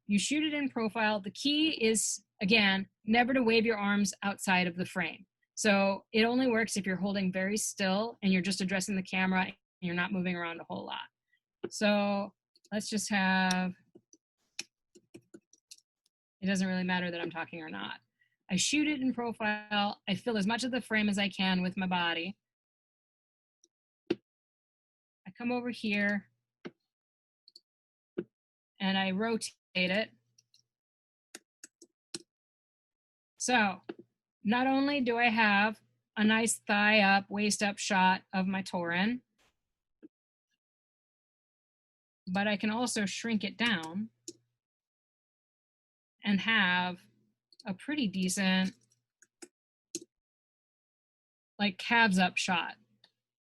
you shoot it in profile. The key is, again, never to wave your arms outside of the frame. So it only works if you're holding very still and you're just addressing the camera and you're not moving around a whole lot. So let's just have, it doesn't really matter that I'm talking or not. I shoot it in profile. I fill as much of the frame as I can with my body. I come over here and I rotate it. So not only do I have a nice thigh up, waist up shot of my Tauren, but I can also shrink it down and have a pretty decent like calves up shot.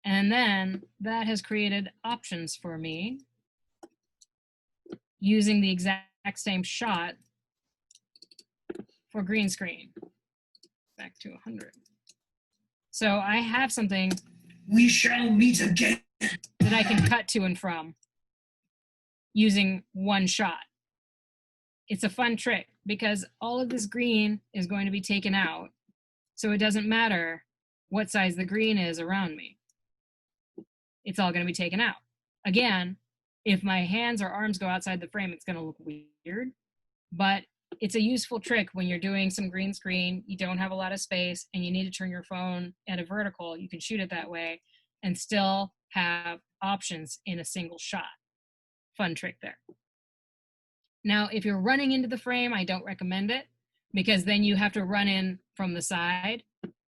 And then that has created options for me using the exact same shot for green screen. Back to 100. So I have something We shall meet again. that I can cut to and from using one shot. It's a fun trick because all of this green is going to be taken out. So it doesn't matter what size the green is around me. It's all going to be taken out. Again, if my hands or arms go outside the frame, it's going to look weird. But it's a useful trick when you're doing some green screen, you don't have a lot of space, and you need to turn your phone at a vertical. You can shoot it that way and still have options in a single shot. Fun trick there. Now, if you're running into the frame, I don't recommend it because then you have to run in from the side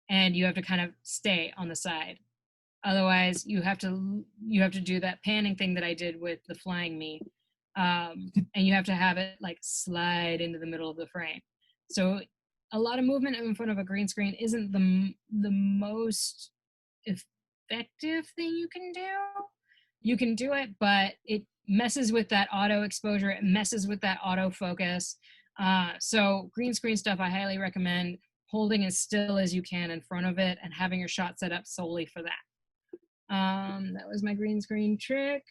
and you have to kind of stay on the side. Otherwise, you have to do that panning thing that I did with the flying me, and you have to have it like slide into the middle of the frame. So a lot of movement in front of a green screen isn't the most effective thing you can do. You can do it, but it messes with that auto exposure. It messes with that auto focus. So green screen stuff, I highly recommend holding as still as you can in front of it and having your shot set up solely for that. That was my green screen trick.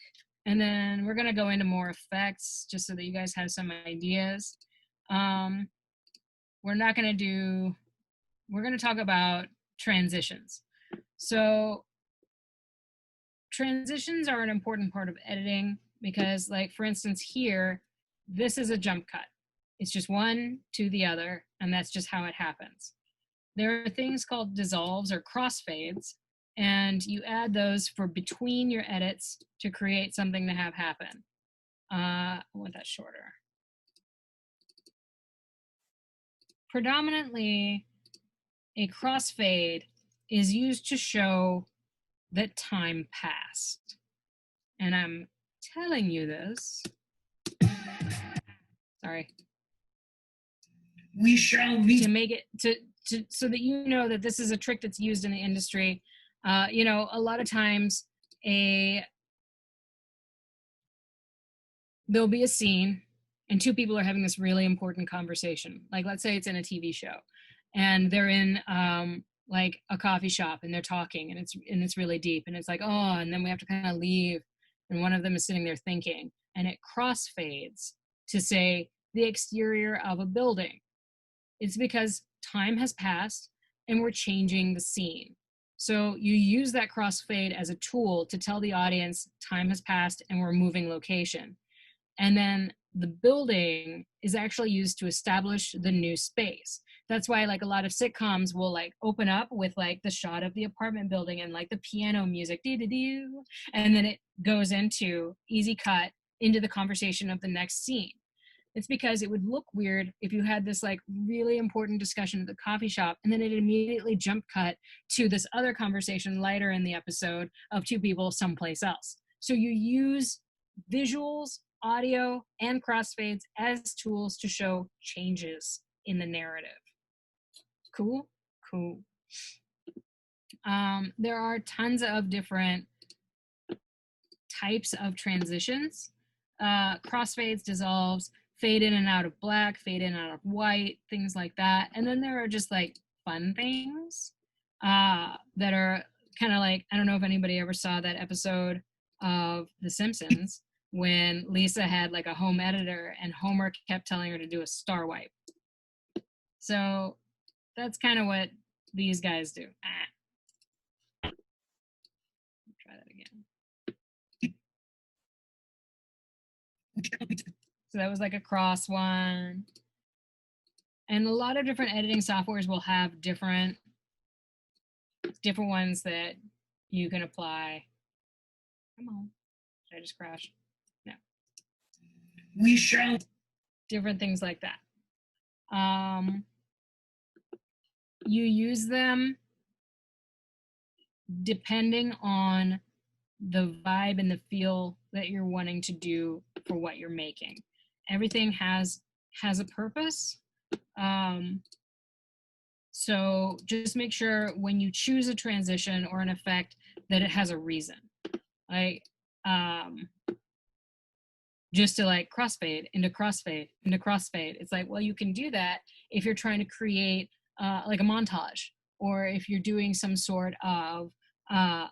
And then we're going to go into more effects just so that you guys have some ideas. We're going to talk about transitions. So transitions are an important part of editing because, like, for instance, here, this is a jump cut. It's just one to the other, and that's just how it happens. There are things called dissolves or crossfades, and you add those for between your edits to create something to have happen. I want that shorter. Predominantly, a crossfade is used to show that time passed. And I'm telling you this. Sorry. We shall meet. To make it so that you know that this is a trick that's used in the industry. You know, a lot of times there'll be a scene and two people are having this really important conversation. Like, let's say it's in a TV show and they're in like a coffee shop and they're talking and it's really deep and it's like, oh, and then we have to kind of leave and one of them is sitting there thinking and it crossfades to say the exterior of a building. It's because time has passed and we're changing the scene. So you use that crossfade as a tool to tell the audience time has passed and we're moving location. And then the building is actually used to establish the new space. That's why like a lot of sitcoms will like open up with like the shot of the apartment building and like the piano music, dee-dee-dee, and then it goes into easy cut into the conversation of the next scene. It's because it would look weird if you had this like really important discussion at the coffee shop and then it immediately jump cut to this other conversation later in the episode of two people someplace else. So you use visuals, audio, and crossfades as tools to show changes in the narrative. Cool? Cool. There are tons of different types of transitions. Crossfades, dissolves, fade in and out of black, fade in and out of white, things like that. And then there are just like fun things that are kind of like, I don't know if anybody ever saw that episode of The Simpsons when Lisa had like a home editor and Homer kept telling her to do a star wipe. So that's kind of what these guys do. Try that again. So that was like a cross one. And a lot of different editing softwares will have different ones that you can apply. Come on. Did I just crash? No. We shall. different things like that. You use them depending on the vibe and the feel that you're wanting to do for what you're making. Everything has a purpose. So just make sure when you choose a transition or an effect that it has a reason. Like just to like crossfade into crossfade into crossfade. It's like, well, you can do that if you're trying to create like a montage, or if you're doing some sort of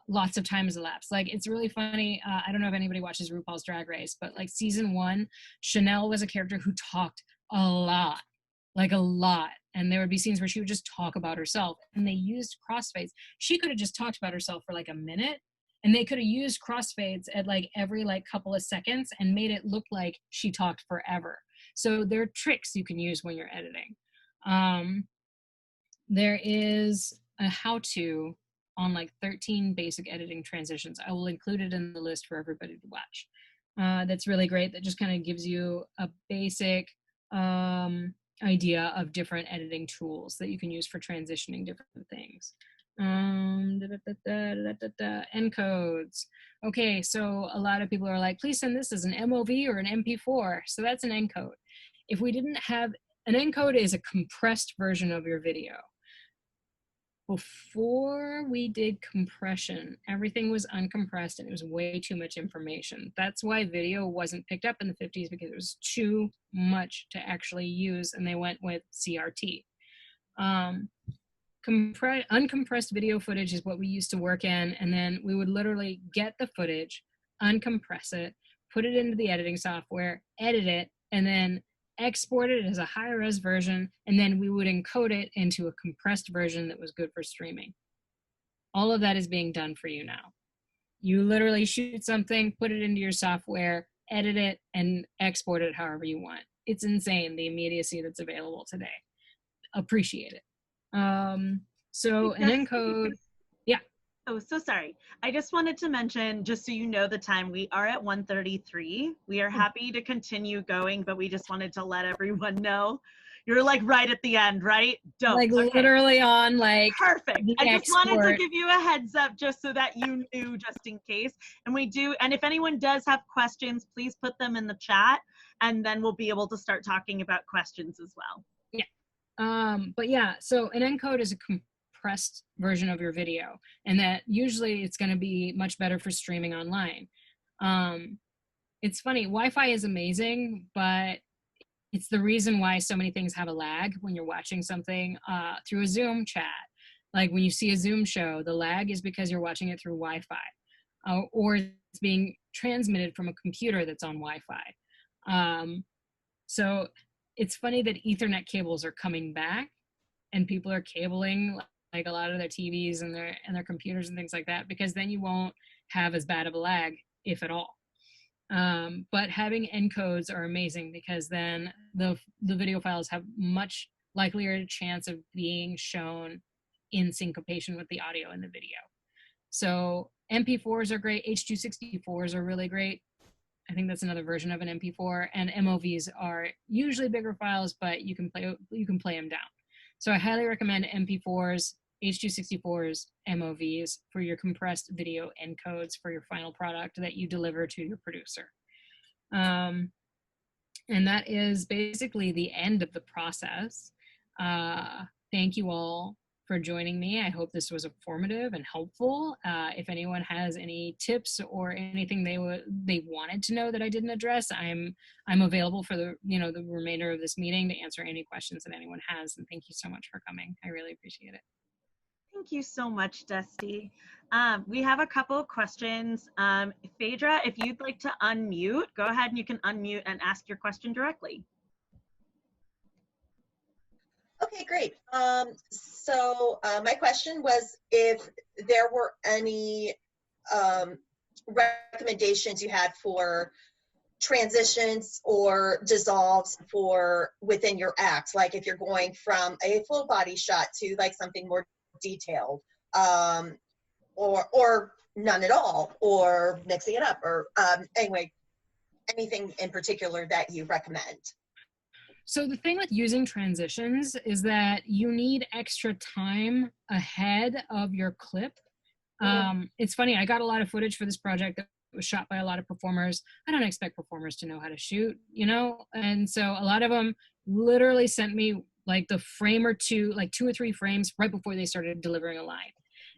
lots of time has elapsed. Like, it's really funny. I don't know if anybody watches RuPaul's Drag Race, but like season 1, Chanel was a character who talked a lot, like a lot. And there would be scenes where she would just talk about herself, and they used crossfades. She could have just talked about herself for like a minute, and they could have used crossfades at like every like couple of seconds and made it look like she talked forever. So there are tricks you can use when you're editing. There is a how-to on like 13 basic editing transitions. I will include it in the list for everybody to watch. That's really great. That just kind of gives you a basic idea of different editing tools that you can use for transitioning different things. Encodes. Okay, so a lot of people are like, please send this as an MOV or an MP4. So that's an encode. If we didn't have an encode, is a compressed version of your video. Before we did compression, everything was uncompressed and it was way too much information. That's why video wasn't picked up in the 50s, because it was too much to actually use, and they went with CRT. Uncompressed video footage is what we used to work in, and then we would literally get the footage, uncompress it, put it into the editing software, edit it, and then export it as a high-res version, and then we would encode it into a compressed version that was good for streaming. All of that is being done for you now. You literally shoot something, put it into your software, edit it, and export it however you want. It's insane, the immediacy that's available today. Appreciate it. So an encode, yeah. Oh, so sorry. I just wanted to mention, just so you know the time, we are at 1:33. We are happy to continue going, but we just wanted to let everyone know. You're like right at the end, right? Don't. Like okay. Literally on like Perfect. I just export. wanted to give you a heads up just so that you knew, just in case. And we do, and if anyone does have questions, please put them in the chat, and then we'll be able to start talking about questions as well. Yeah. But yeah, so an encode is a compressed version of your video, and that usually it's going to be much better for streaming online. It's funny, Wi-Fi is amazing, but it's the reason why so many things have a lag when you're watching something through a Zoom chat. Like when you see a Zoom show, the lag is because you're watching it through Wi-Fi, or it's being transmitted from a computer that's on Wi-Fi. So it's funny that Ethernet cables are coming back, and people are cabling like a lot of their TVs and their computers and things like that, because then you won't have as bad of a lag, if at all. But having encodes are amazing, because then the video files have much likelier chance of being shown in syncopation with the audio in the video. So MP4s are great. H.264s are really great. I think that's another version of an MP4, and MOVs are usually bigger files, but you can play them down. So I highly recommend MP4s, H.264s, MOVs for your compressed video encodes for your final product that you deliver to your producer. And that is basically the end of the process. Thank you all for joining me. I hope this was informative and helpful. If anyone has any tips or anything they wanted to know that I didn't address, I'm available for the remainder of this meeting to answer any questions that anyone has. And thank you so much for coming. I really appreciate it. Thank you so much, Dusty. We have a couple of questions. Phaedra, if you'd like to unmute, go ahead and you can unmute and ask your question directly. Okay, great. So my question was if there were any recommendations you had for transitions or dissolves for within your act, like if you're going from a full body shot to like something more detailed, or none at all, or mixing it up, or anyway, anything in particular that you recommend? So the thing with using transitions is that you need extra time ahead of your clip. It's funny, I got a lot of footage for this project that was shot by a lot of performers. I don't expect performers to know how to shoot, you know? And so a lot of them literally sent me like the frame or two, like 2 or 3 frames right before they started delivering a line.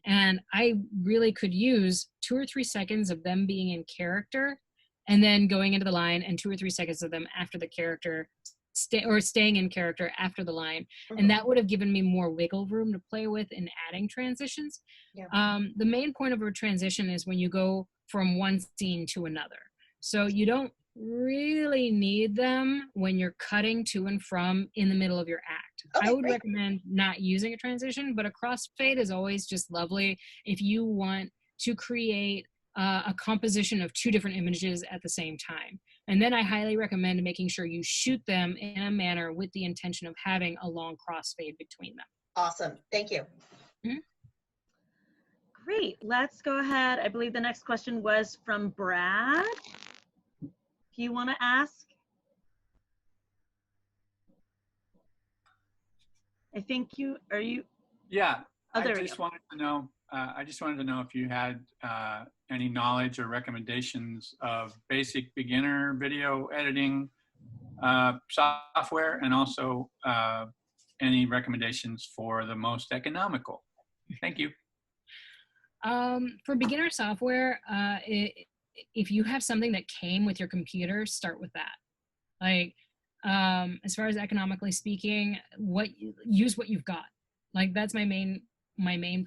And I really could use 2 or 3 seconds of them being in character and then going into the line, and 2 or 3 seconds of them after the character staying in character after the line. And that would have given me more wiggle room to play with in adding transitions. Yeah. The main point of a transition is when you go from one scene to another. So you don't really need them when you're cutting to and from in the middle of your act. Okay, I would great. recommend not using a transition, but a crossfade is always just lovely if you want to create a composition of 2 different images at the same time. And then I highly recommend making sure you shoot them in a manner with the intention of having a long crossfade between them. Awesome. Thank you. Great. Let's go ahead. I believe the next question was from Brad. If you want to ask. I think you, are you? Yeah, Oh, I there we just go. wanted to know. I just wanted to know if you had any knowledge or recommendations of basic beginner video editing software, and also any recommendations for the most economical. Thank you. For beginner software, if you have something that came with your computer, start with that. Like, as far as economically speaking, use what you've got. Like, that's my main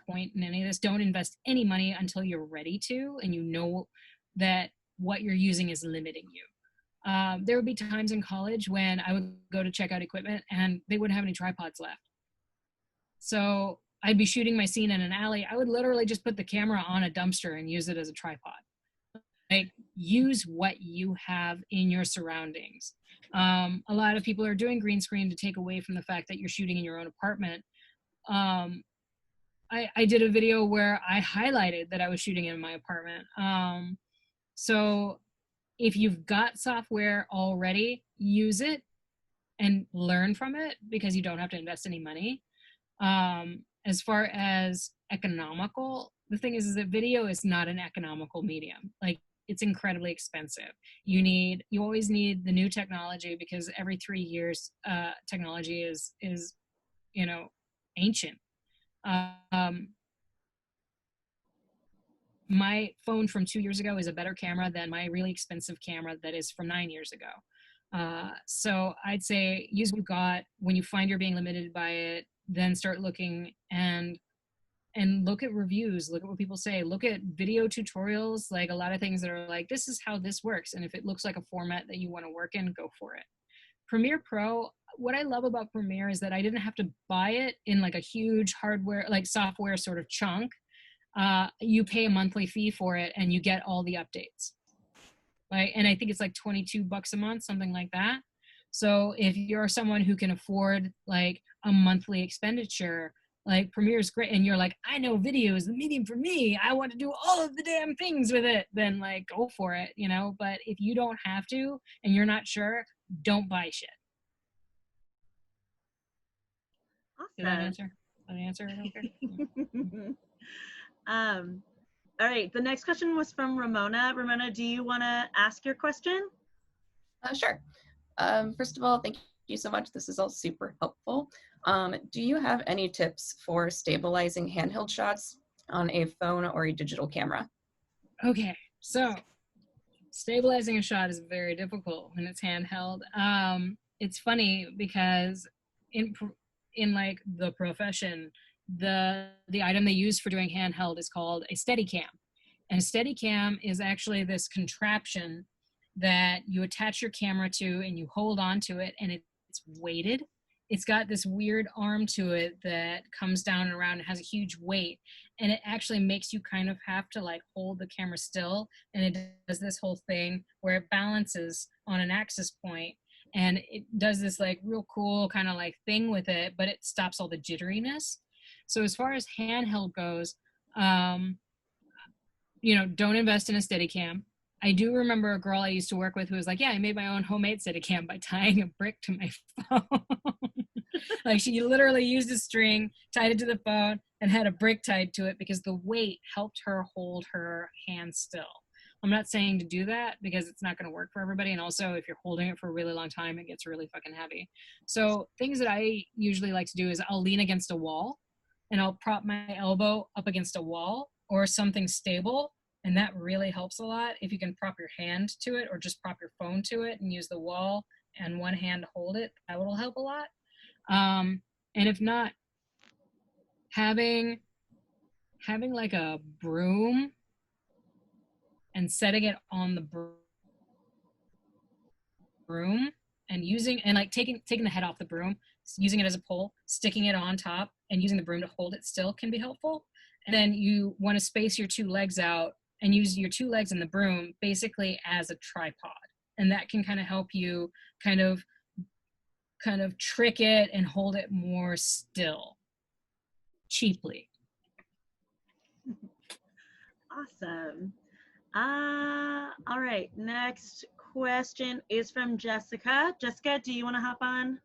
point in any of this. Don't invest any money until you're ready to, and you know that what you're using is limiting you. There would be times in college when I would go to check out equipment and they wouldn't have any tripods left. So I'd be shooting my scene in an alley. I would literally just put the camera on a dumpster and use it as a tripod. Like, use what you have in your surroundings. A lot of people are doing green screen to take away from the fact that you're shooting in your own apartment. I did a video where I highlighted that I was shooting in my apartment. So if you've got software already, use it and learn from it, because you don't have to invest any money. As far as economical, the thing is that video is not an economical medium. Like, it's incredibly expensive. You always need the new technology, because every 3 years, technology is, you know, ancient. My phone from 2 years ago is a better camera than my really expensive camera that is from 9 years ago. So I'd say use what you've got. When you find you're being limited by it, then start looking and look at reviews, look at what people say, look at video tutorials, like a lot of things that are like, this is how this works. And if it looks like a format that you want to work in, go for it. Premiere Pro, what I love about Premiere is that I didn't have to buy it in like a huge hardware, like software sort of chunk. You pay a monthly fee for it and you get all the updates. Right? And I think it's like $22 a month, something like that. So if you're someone who can afford like a monthly expenditure, like Premiere is great, and you're like, I know video is the medium for me, I want to do all of the damn things with it, then like go for it, you know. But if you don't have to and you're not sure, don't buy shit. Did that answer? Did I answer it okay? All right, the next question was from Ramona. Ramona, do you want to ask your question? Sure. First of all, thank you so much. This is all super helpful. Do you have any tips for stabilizing handheld shots on a phone or a digital camera? Okay, so stabilizing a shot is very difficult when it's handheld. It's funny because in like the profession, the item they use for doing handheld is called a Steadicam. And a Steadicam is actually this contraption that you attach your camera to and you hold on to it, and it's weighted. It's got this weird arm to it that comes down and around and has a huge weight, and it actually makes you kind of have to like hold the camera still, and it does this whole thing where it balances on an axis point, and it does this like real cool kind of like thing with it, but it stops all the jitteriness. So as far as handheld goes, you know, don't invest in a Steadicam. I do remember a girl I used to work with who was like, yeah, I made my own homemade Steadicam by tying a brick to my phone. Like she literally used a string, tied it to the phone, and had a brick tied to it because the weight helped her hold her hand still. I'm not saying to do that because it's not going to work for everybody. And also, if you're holding it for a really long time, it gets really fucking heavy. So things that I usually like to do is I'll lean against a wall and I'll prop my elbow up against a wall or something stable. And that really helps a lot. If you can prop your hand to it or just prop your phone to it and use the wall and one hand to hold it, that will help a lot. And if not, having like a broom and setting it on the broom and using and like taking the head off the broom, using it as a pole, sticking it on top and using the broom to hold it still can be helpful. And then you want to space your two legs out and use your two legs and the broom basically as a tripod. And that can kind of help you kind of trick it and hold it more still cheaply. Awesome. All right, next question is from Jessica. Jessica, do you want to hop on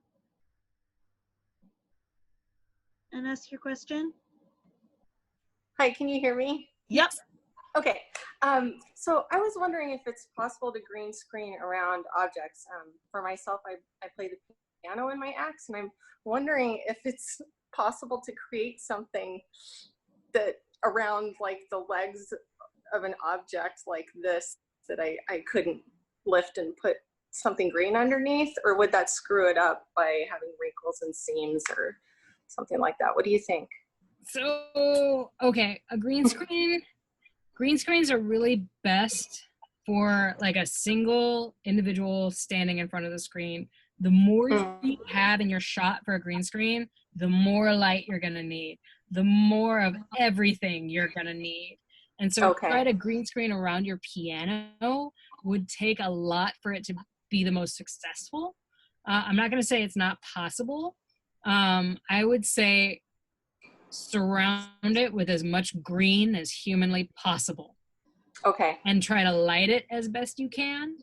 and ask your question? Hi, can you hear me? Yep. Okay. So I was wondering if it's possible to green screen around objects. For myself, I play the piano in my acts, and I'm wondering if it's possible to create something that around like the legs of an object like this that I couldn't lift and put something green underneath, or would that screw it up by having wrinkles and seams or something like that? What do you think? So, okay, a green screen. Green screens are really best for like a single individual standing in front of the screen. The more you have in your shot for a green screen, the more light you're gonna need, the more of everything you're gonna need. And so try to green screen around your piano would take a lot for it to be the most successful. I'm not gonna say it's not possible. I would say surround it with as much green as humanly possible. Okay. And try to light it as best you can.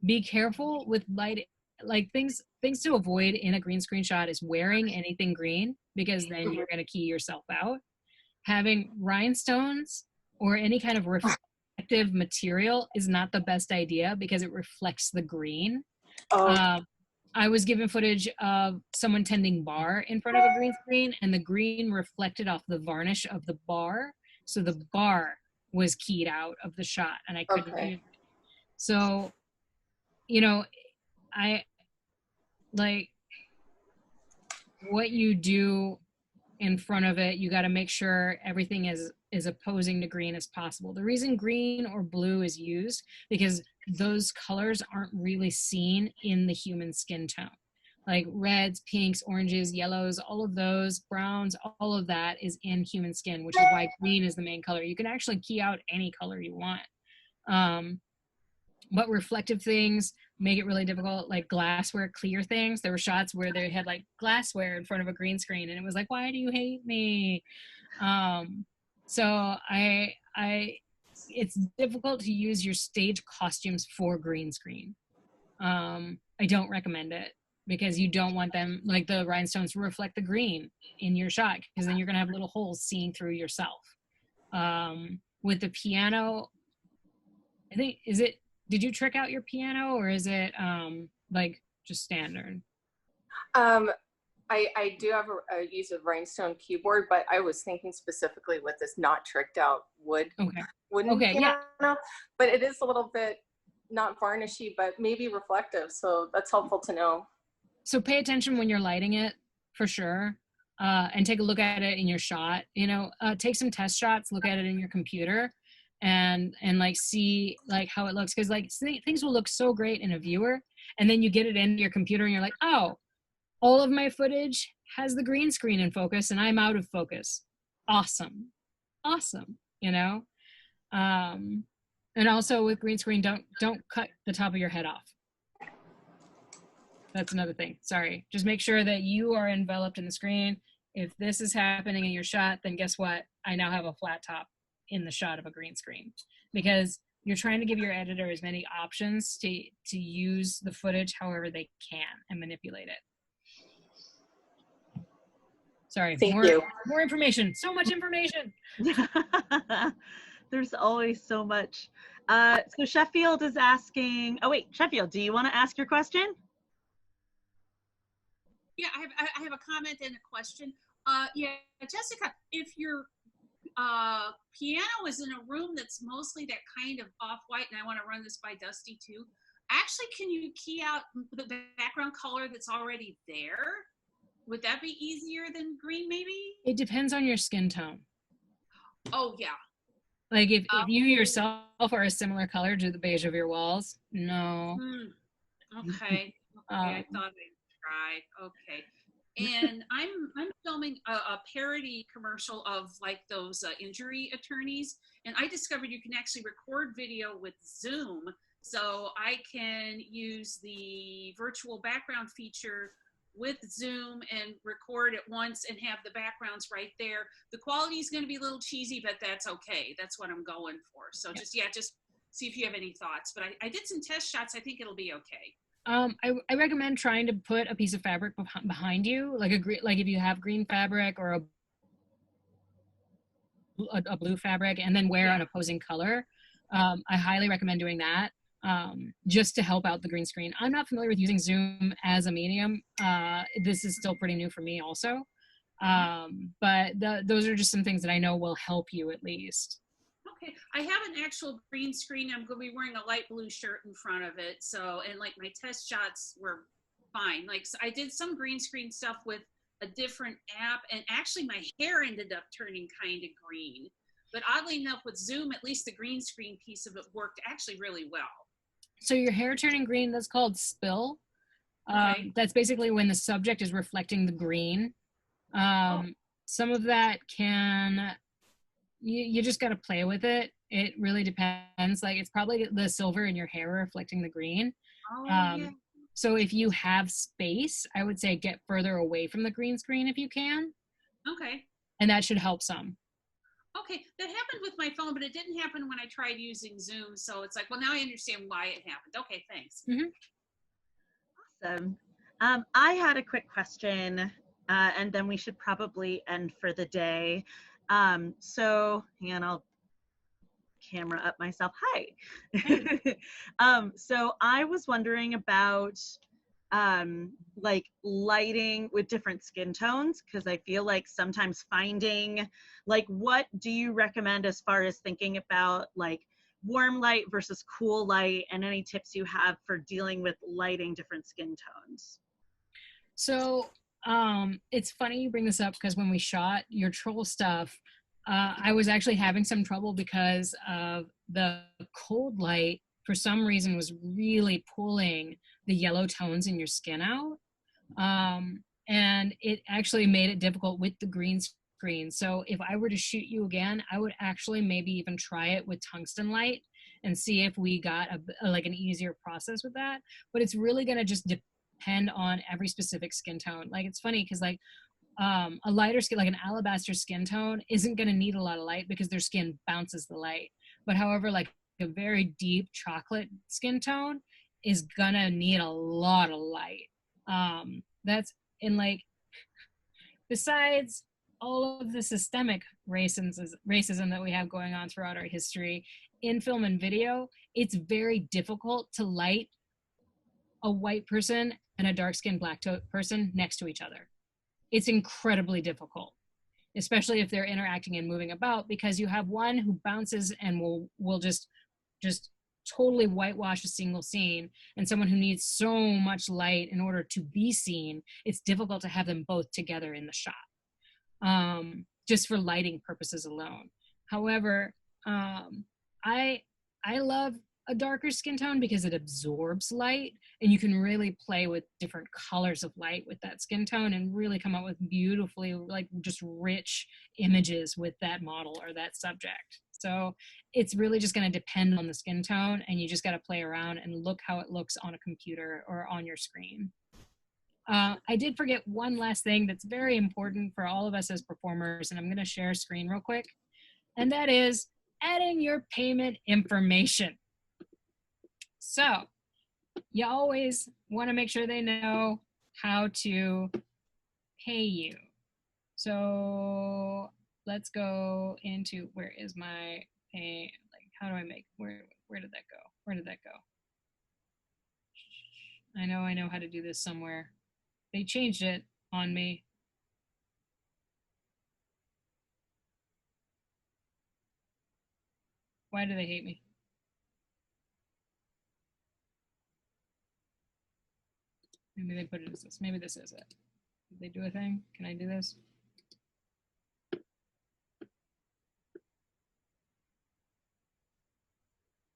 Be careful with light, like things to avoid in a green screen shot is wearing anything green, because then you're going to key yourself out. Having rhinestones or any kind of reflective material is not the best idea because it reflects the green. I was given footage of someone tending bar in front of a green screen, and the green reflected off the varnish of the bar. So the bar was keyed out of the shot, and I couldn't use it. So, you know, I like what you do in front of it. You got to make sure everything is opposing to green as possible. The reason green or blue is used because those colors aren't really seen in the human skin tone. Like reds, pinks, oranges, yellows, all of those, browns, all of that is in human skin, which is why green is the main color. You can actually key out any color you want. But reflective things make it really difficult, like glassware, clear things. There were shots where they had like glassware in front of a green screen, and it was like, why do you hate me? So it's difficult to use your stage costumes for green screen. I don't recommend it because you don't want them, like the rhinestones, to reflect the green in your shot, because then you're gonna have little holes seeing through yourself. With the piano, I think, did you trick out your piano, or is it like just standard? I do have a use of rhinestone keyboard, but I was thinking specifically with this not tricked out wooden piano. Yeah. But it is a little bit not varnishy, but maybe reflective. So that's helpful to know. So pay attention when you're lighting it, for sure, and take a look at it in your shot. You know, take some test shots, look at it in your computer, and like see like how it looks, because like things will look so great in a viewer, and then you get it into your computer and you're like, oh, all of my footage has the green screen in focus and I'm out of focus. Awesome, you know. And also with green screen, don't cut the top of your head off. That's another thing. Sorry. Just make sure that you are enveloped in the screen. If this is happening in your shot, then guess what? I now have a flat top in the shot of a green screen. because you're trying to give your editor as many options to use the footage however they can and manipulate it. Sorry, Thank you. more information. So much information. There's always so much. So Sheffield is asking, oh wait, Sheffield, do you want to ask your question? Yeah, I have a comment and a question. Yeah, Jessica, if your piano is in a room that's mostly that kind of off-white, and I want to run this by Dusty too, actually, can you key out the background color that's already there? Would that be easier than green, maybe? It depends on your skin tone. Oh, yeah. Like if you yourself are a similar color to the beige of your walls, no. Okay. I thought I'd try. Okay. And I'm filming a parody commercial of like those injury attorneys, and I discovered you can actually record video with Zoom, so I can use the virtual background feature with Zoom and record at once and have the backgrounds right there. The quality is going to be a little cheesy, but that's okay. That's what I'm going for. So just see if you have any thoughts. But I did some test shots. I think it'll be okay. I recommend trying to put a piece of fabric behind you, like if you have green fabric or a blue fabric, and then wear an opposing color. I highly recommend doing that. Just to help out the green screen. I'm not familiar with using Zoom as a medium. This is still pretty new for me also. But those are just some things that I know will help you at least. Okay, I have an actual green screen. I'm going to be wearing a light blue shirt in front of it. So, and like my test shots were fine. Like so I did some green screen stuff with a different app, and actually my hair ended up turning kind of green. But oddly enough, with Zoom, at least the green screen piece of it worked actually really well. So your hair turning green, that's called spill. Okay. That's basically when the subject is reflecting the green. Some of that you just got to play with it. It really depends. Like it's probably the silver in your hair reflecting the green. Yeah. So if you have space, I would say get further away from the green screen if you can. Okay. And that should help some. Okay, that happened with my phone, but it didn't happen when I tried using Zoom. So it's like, well, now I understand why it happened. Okay, thanks. Awesome. I had a quick question, and then we should probably end for the day. So, hang on, I'll camera up myself. Hi. So I was wondering about like lighting with different skin tones, because I feel like sometimes finding, like, what do you recommend as far as thinking about like warm light versus cool light, and any tips you have for dealing with lighting different skin tones? So it's funny you bring this up, because when we shot your troll stuff, I was actually having some trouble because of the cold light for some reason was really pulling the yellow tones in your skin out. And it actually made it difficult with the green screen. So if I were to shoot you again, I would actually maybe even try it with tungsten light and see if we got like an easier process with that. But it's really going to just depend on every specific skin tone. Like it's funny because like a lighter skin, like an alabaster skin tone, isn't going to need a lot of light because their skin bounces the light. But however, like a very deep chocolate skin tone is gonna need a lot of light. That's in like, besides all of the systemic racism that we have going on throughout our history in film and video, it's very difficult to light a white person and a dark-skinned black person next to each other. It's incredibly difficult, especially if they're interacting and moving about, because you have one who bounces and will just totally whitewash a single scene, and someone who needs so much light in order to be seen. It's difficult to have them both together in the shot, just for lighting purposes alone. However, I love a darker skin tone because it absorbs light, and you can really play with different colors of light with that skin tone and really come up with beautifully, like, just rich images with that model or that subject. So it's really just going to depend on the skin tone, and you just got to play around and look how it looks on a computer or on your screen. I did forget one last thing that's very important for all of us as performers, and I'm going to share a screen real quick. And that is, adding your payment information. So you always want to make sure they know how to pay you. So let's go into, where is my pay? Like, how do I make, where did that go? Where did that go? I know how to do this somewhere. They changed it on me. Why do they hate me? Maybe they put it as this. Maybe this is it. Did they do a thing? Can I do this?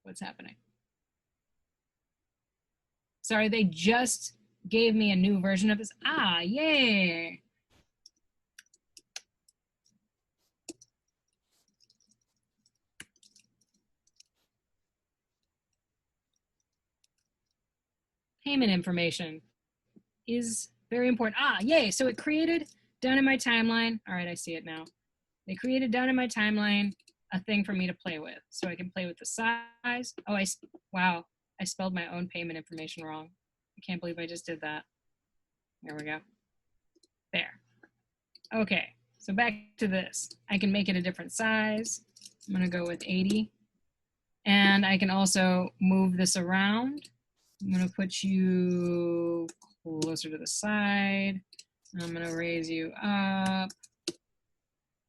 What's happening? Sorry, they just gave me a new version of this. Ah, yay! Payment information is very important. Ah, yay! So it created down in my timeline. All right, I see it now. They created down in my timeline a thing for me to play with. So I can play with the size. Oh, wow. I spelled my own payment information wrong. I can't believe I just did that. There we go. There. Okay, so back to this. I can make it a different size. I'm gonna go with 80. And I can also move this around. I'm gonna put you closer to the side. I'm gonna raise you up.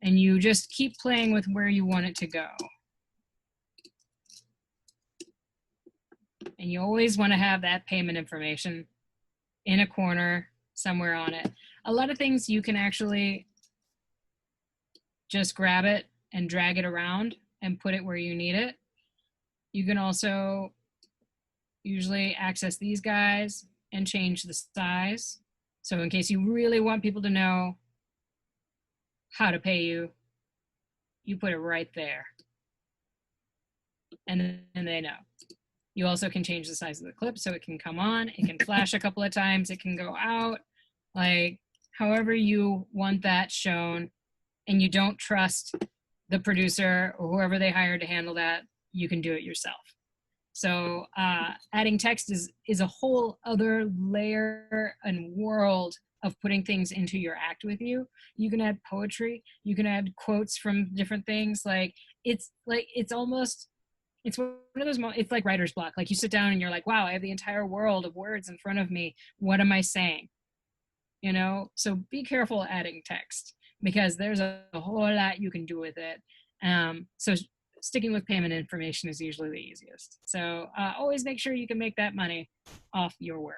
And you just keep playing with where you want it to go. And you always want to have that payment information in a corner somewhere on it. A lot of things you can actually just grab it and drag it around and put it where you need it. You can also usually access these guys and change the size. So in case you really want people to know how to pay you, you put it right there. And then they know. You also can change the size of the clip so it can come on, it can flash a couple of times, it can go out, like however you want that shown, and you don't trust the producer or whoever they hired to handle that, you can do it yourself. So adding text is a whole other layer and world of putting things into your act with you. You can add poetry, you can add quotes from different things. It's one of those moments, it's like writer's block. Like you sit down and you're like, wow, I have the entire world of words in front of me. What am I saying? You know, so be careful adding text because there's a whole lot you can do with it. So sticking with payment information is usually the easiest. So always make sure you can make that money off your work.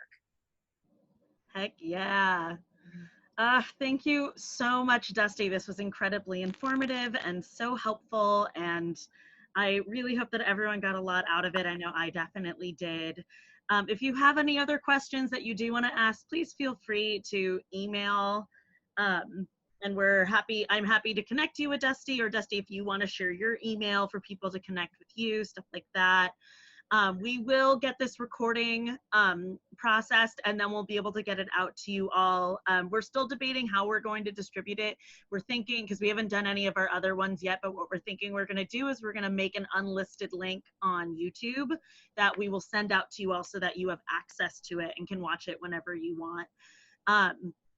Heck yeah. Thank you so much, Dusty. This was incredibly informative and so helpful, and I really hope that everyone got a lot out of it. I know I definitely did. If you have any other questions that you do want to ask, please feel free to email. And I'm happy to connect you with Dusty, or Dusty, if you want to share your email for people to connect with you, stuff like that. We will get this recording processed, and then we'll be able to get it out to you all. We're still debating how we're going to distribute it. We're thinking, because we haven't done any of our other ones yet, but what we're thinking we're going to do is we're going to make an unlisted link on YouTube that we will send out to you all so that you have access to it and can watch it whenever you want.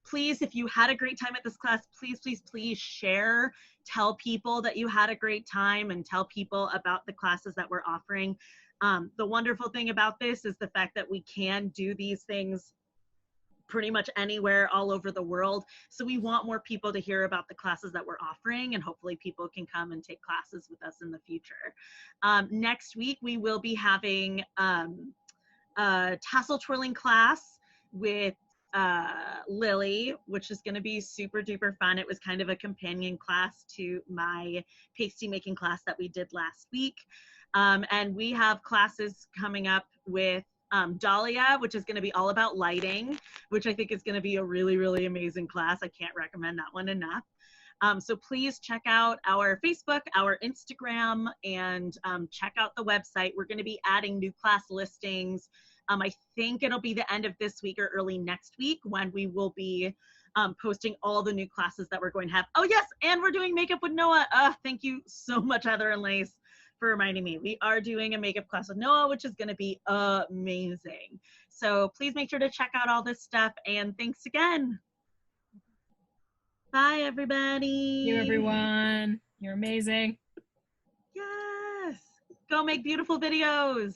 Please, if you had a great time at this class, please share, tell people that you had a great time, and tell people about the classes that we're offering. The wonderful thing about this is the fact that we can do these things pretty much anywhere all over the world. So we want more people to hear about the classes that we're offering, and hopefully people can come and take classes with us in the future. Next week, we will be having a tassel twirling class with Lily, which is going to be super duper fun. It was kind of a companion class to my pasty making class that we did last week. And we have classes coming up with Dahlia, which is going to be all about lighting, which I think is going to be a really, really amazing class. I can't recommend that one enough. So please check out our Facebook, our Instagram, and check out the website. We're going to be adding new class listings. I think it'll be the end of this week or early next week when we will be posting all the new classes that we're going to have. Oh yes, and we're doing makeup with Noah. Thank you so much, Heather and Lace. for reminding me. We are doing a makeup class with Noah, which is going to be amazing. So please make sure to check out all this stuff. And thanks again. Bye, everybody. Thank you, everyone. You're amazing. Yes. Go make beautiful videos.